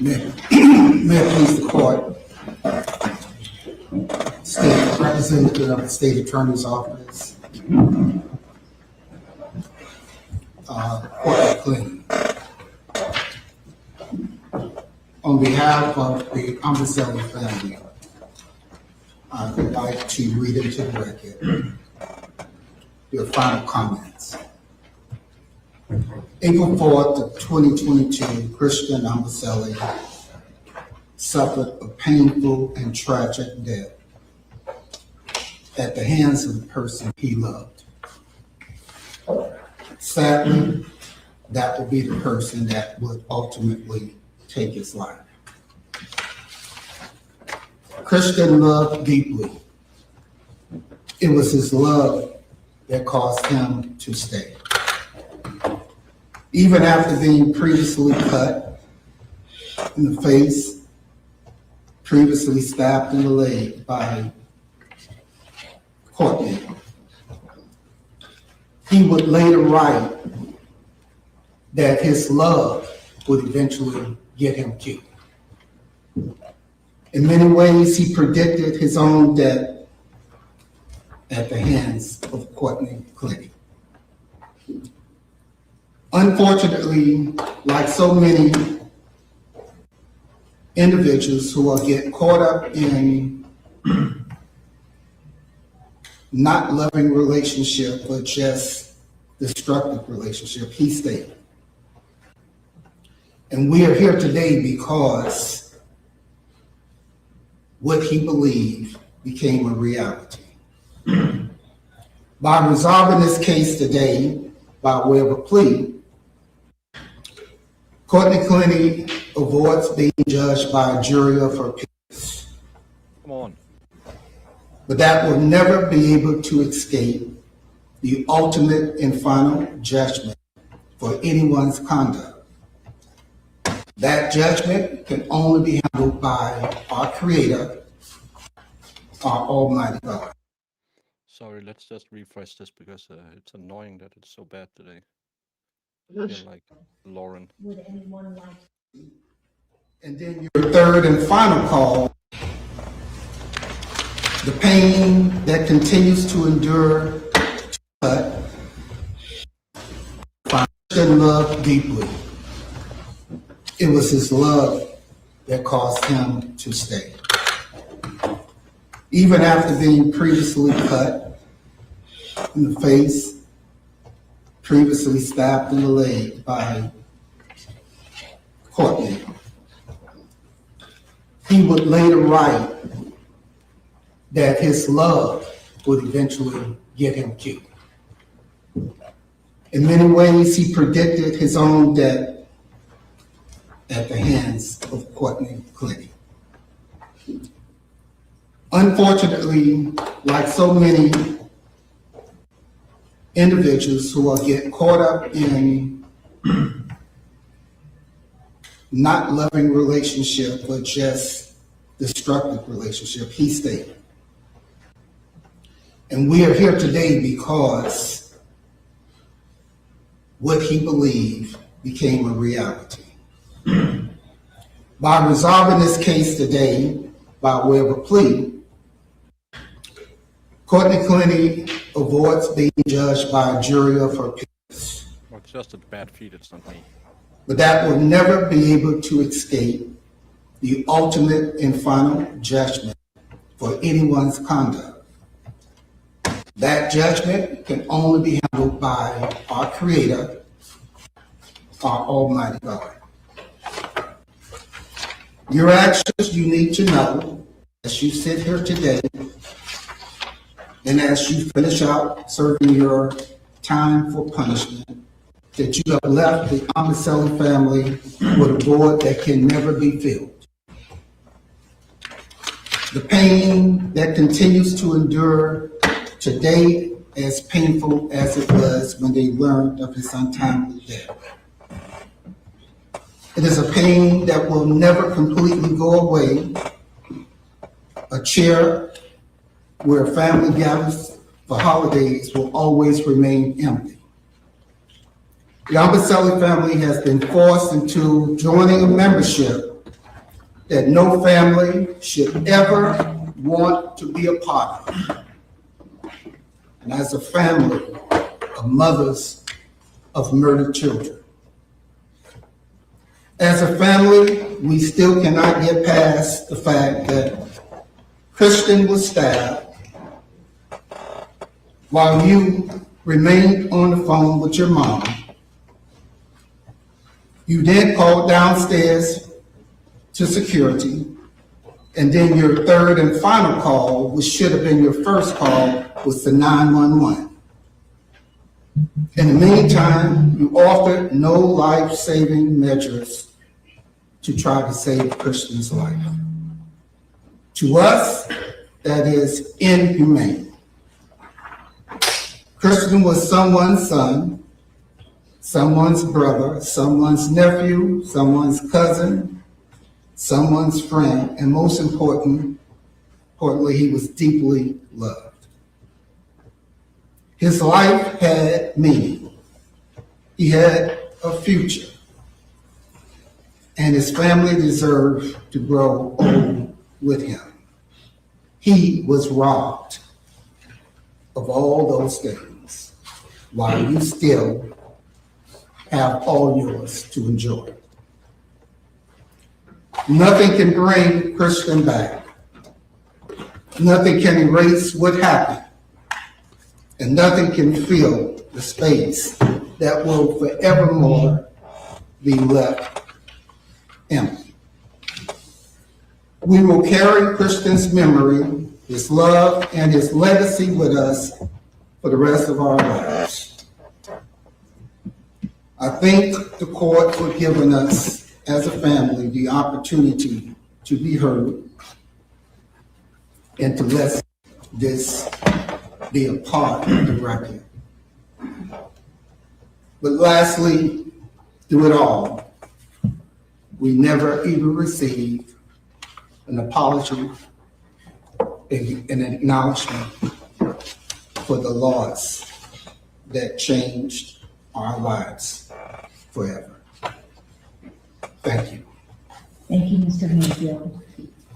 May it please the court. State Representative of the State Attorney's Office, Courtney Clenney. On behalf of the Obumseli family, I would like to read into the record your final comments. April 4th of 2022, Christian Obumseli suffered a painful and tragic death at the hands of the person he loved. Sadly, that would be the person that would ultimately take his life. Christian loved deeply. It was his love that caused him to stay. Even after being previously cut in the face, previously stabbed in the leg by Courtney, he would later write that his love would eventually get him killed. In many ways, he predicted his own death at the hands of Courtney Clenney. Unfortunately, like so many individuals who will get caught up in not loving relationship, but just destructive relationship, he stayed. And we are here today because what he believed became a reality. By resolving this case today by way of a plea, Courtney Clenney avoids being judged by a jury of her peers. Come on. But that will never be able to escape the ultimate and final judgment for anyone's conduct. That judgment can only be handled by our Creator, our Almighty God. Sorry, let's just refresh this because it's annoying that it's so bad today. I feel like Lauren. Would anyone like? And then your third and final call, the pain that continues to endure, but Christian loved deeply. It was his love that caused him to stay. Even after being previously cut in the face, previously stabbed in the leg by Courtney, he would later write that his love would eventually get him killed. In many ways, he predicted his own death at the hands of Courtney Clenney. Unfortunately, like so many individuals who will get caught up in not loving relationship, but just destructive relationship, he stayed. And we are here today because what he believed became a reality. By resolving this case today by way of a plea, Courtney Clenney avoids being judged by a jury of her peers. Well, it's just a bad feed, it's not me. But that will never be able to escape the ultimate and final judgment for anyone's conduct. That judgment can only be handled by our Creator, our Almighty God. Your actions, you need to know, as you sit here today, and as you finish out serving your time for punishment, that you have left the Obumseli family with a void that can never be filled. The pain that continues to endure today, as painful as it was when they learned of his untimely death. It is a pain that will never completely go away. A chair where family gathers for holidays will always remain empty. The Obumseli family has been forced into joining a membership that no family should ever want to be a part of. And as a family of mothers of murdered children, as a family, we still cannot get past the fact that Christian was stabbed while you remained on the phone with your mom. You then called downstairs to security, and then your third and final call, which should have been your first call, was to 911. In the meantime, you offered no life-saving measures to try to save Christian's life. To us, that is inhumane. Christian was someone's son, someone's brother, someone's nephew, someone's cousin, someone's friend, and most importantly, he was deeply loved. His life had meaning. He had a future. And his family deserved to grow old with him. He was robbed of all those things while you still have all yours to enjoy. Nothing can bring Christian back. Nothing can erase what happened. And nothing can fill the space that will forevermore be left empty. We will carry Christian's memory, his love, and his legacy with us for the rest of our lives. I thank the court for giving us, as a family, the opportunity to be heard and to let this be a part of the record. But lastly, through it all, we never even received an apology, an acknowledgement for the loss that changed our lives forever. Thank you. Thank you, Mr. Hayfield.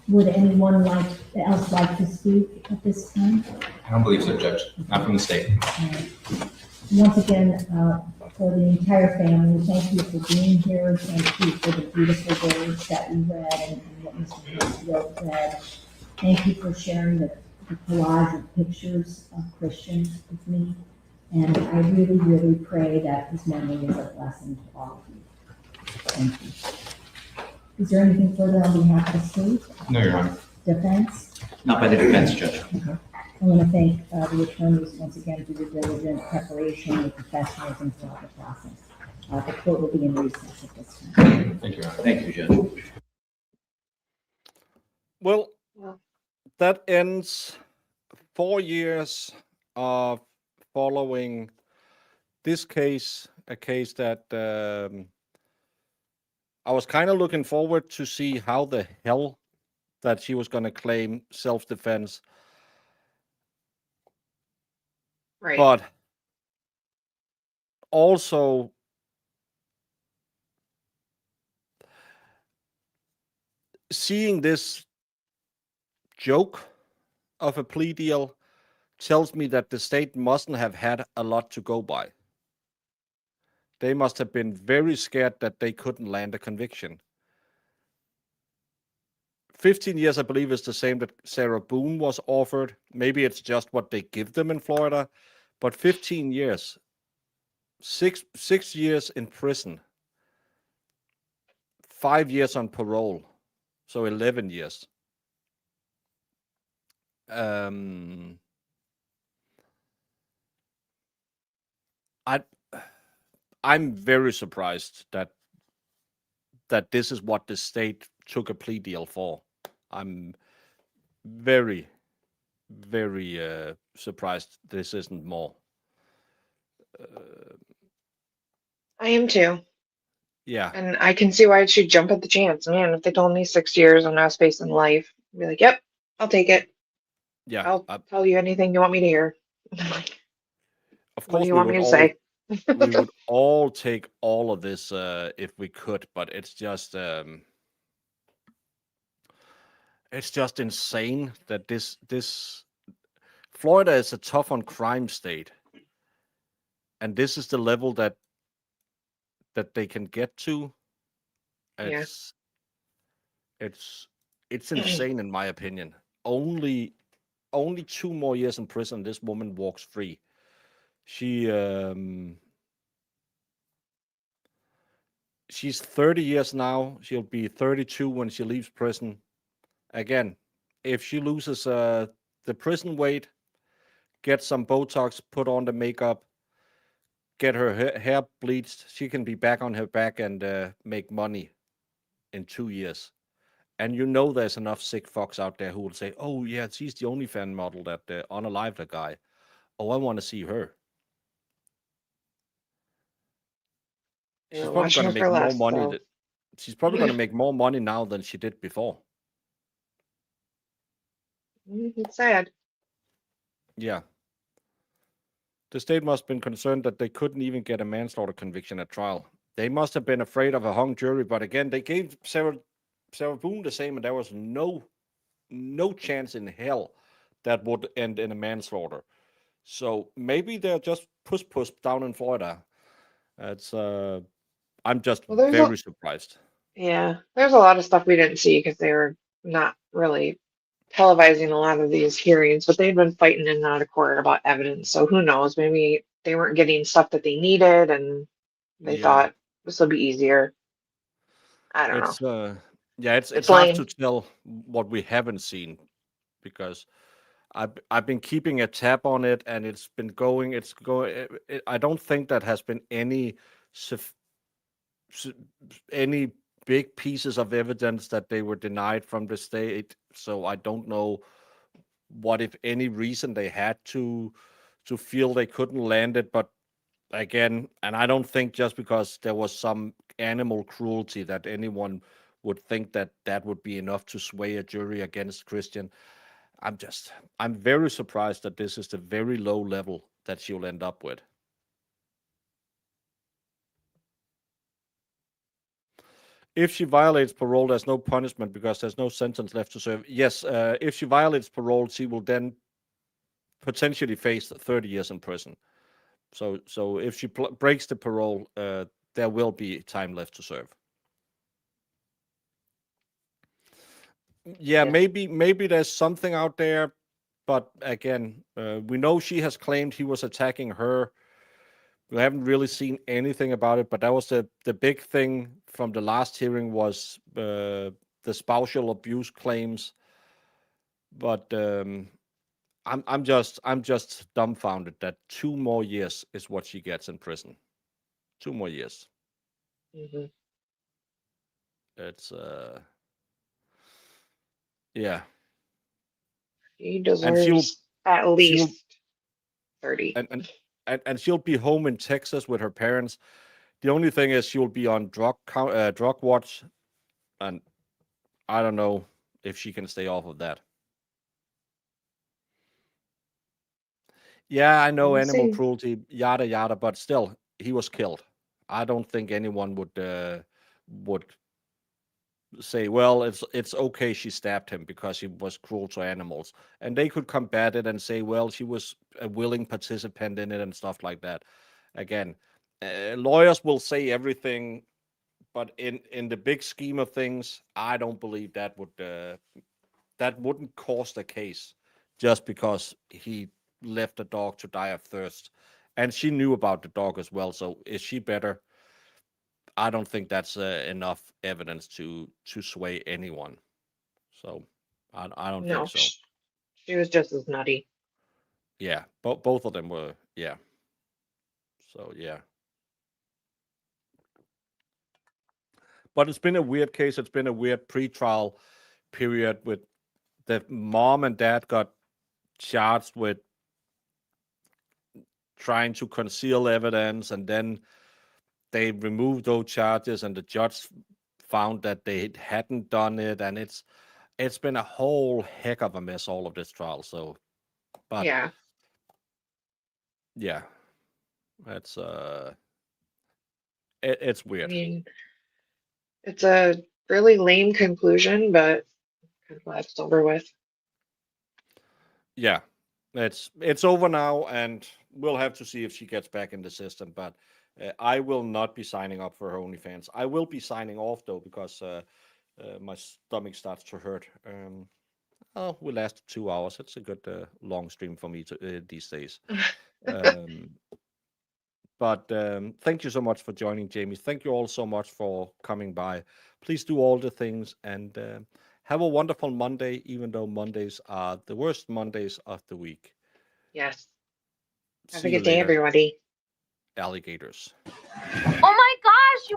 Would anyone else like to speak at this time? I don't believe so, Judge. Not from the state. Once again, for the entire family, thank you for being here. Thank you for the beautiful words that we read and what Mr. Hayfield read. Thank you for sharing the collage of pictures of Christian with me. And I really, really pray that his memory is a blessing to all of you. Thank you. Is there anything further on behalf of the state? No, Your Honor. Not Defense? by the defense, Judge. Okay. I want to thank the attorneys once again for their diligent preparation and professionalism throughout the process. The court will be in recess at this time. Thank you, Your Honor. Thank you, Judge. Well, that ends 4 years of following this case, a case that I was kind of looking forward to see how the hell that she was going to claim self-defense. Right. But also seeing this joke of a plea deal tells me that the state mustn't have had a lot to go by. They must have been very scared that they couldn't land a conviction. 15 years, I believe, is the same that Sarah Boone was offered. Maybe it's just what they give them in Florida, but 15 years, six years in prison, 5 years on parole, so 11 years. I'm very surprised that this is what the state took a plea deal for. I'm very, very surprised this isn't more. I am too. Yeah. And I can see why she'd jump at the chance. Man, if they told me 6 years and I was facing life, I'd be like, yep, I'll take it. Yeah. I'll tell you anything you want me to hear. Of course, what do you want me to say? We would all take all of this if we could, but it's just It's just insane that this Florida is a tough on crime state, and this is the level that they can get to. Yeah. It's it's insane in my opinion. Only 2 more years in prison, this woman walks free. She she's 30 years now. She'll be 32 when she leaves prison. Again, if she loses the prison weight, get some Botox, put on the makeup, get her hair bleached, she can be back on her back and make money in 2 years. And you know there's enough sick fucks out there who will say, "Oh yeah, she's the only fan model that unalived a guy. Oh, I want to see her." She's Yeah, probably watch going to her make for more less, money. though. She's probably going to make more money now than she did before. It's sad. Yeah. The state must have been concerned that they couldn't even get a manslaughter conviction at trial. They must have been afraid of a hung jury, but again, they gave Sarah Boone the same, and there was no chance in hell that would end in a manslaughter. So maybe they're just puss down in Florida. It's I'm just Well, very surprised. there's a lot of stuff we didn't see because they were not really televising a lot of these hearings, but they'd been fighting in and out of court about evidence. So who knows? Maybe they weren't getting stuff that they needed and they Yeah. thought this will be easier. I don't know. It's it's It's hard to lame. tell what we haven't seen because I've been keeping a tab on it and it's been going. It's going. I don't think that has been any any big pieces of evidence that they were denied from the state. So I don't know what, if any, reason they had to feel they couldn't land it. But again, and I don't think just because there was some animal cruelty that anyone would think that that would be enough to sway a jury against Christian. I'm very surprised that this is the very low level that she'll end up with. If she violates parole, there's no punishment because there's no sentence left to serve. Yes, if she violates parole, she will then potentially face 30 years in prison. So if she breaks the parole, there will be time left to serve. Yeah, maybe there's something out there, but again, we know she has claimed he was attacking her. We haven't really seen anything about it, but that was the big thing from the last hearing was the spousal abuse claims. But I'm just dumbfounded that 2 more years is what she gets in prison. 2 more years. Mm-hmm. It's yeah. He deserves at least 30. And she'll be home in Texas with her parents. The only thing is she'll be on drug watch, and I don't know if she can stay off of that. Yeah, I know animal cruelty, yada yada, but still, he was killed. I don't think anyone would say, well, it's okay she stabbed him because he was cruel to animals, and they could combat it and say, well, she was a willing participant in it and stuff like that. Again, lawyers will say everything, but in the big scheme of things, I don't believe that wouldn't cause the case just because he left the dog to die of thirst, and she knew about the dog as well. So is she better? I don't think that's enough evidence to sway anyone. So I don't think so. She was just as nutty. Yeah, both of them were. Yeah. So yeah. But it's been a weird case. It's been a weird pre-trial period with the mom and dad got charged with trying to conceal evidence, and then they removed those charges, and the judge found that they hadn't done it, and it's been a whole heck of a mess, all of this trial. So, but yeah, it's it's weird. I mean, it's a really lame conclusion, but I'm glad it's over with. Yeah, it's over now, and we'll have to see if she gets back in the system. But I will not be signing up for her OnlyFans. I will be signing off though, because my stomach starts to hurt. Oh, we lasted 2 hours. It's a good long stream for me these days. But thank you so much for joining, Jamie. Thank you all so much for coming by. Please do all the things, and have a wonderful Monday, even though Mondays are the worst Mondays of the week. Yes. Have See a you good day, later, everybody. alligators.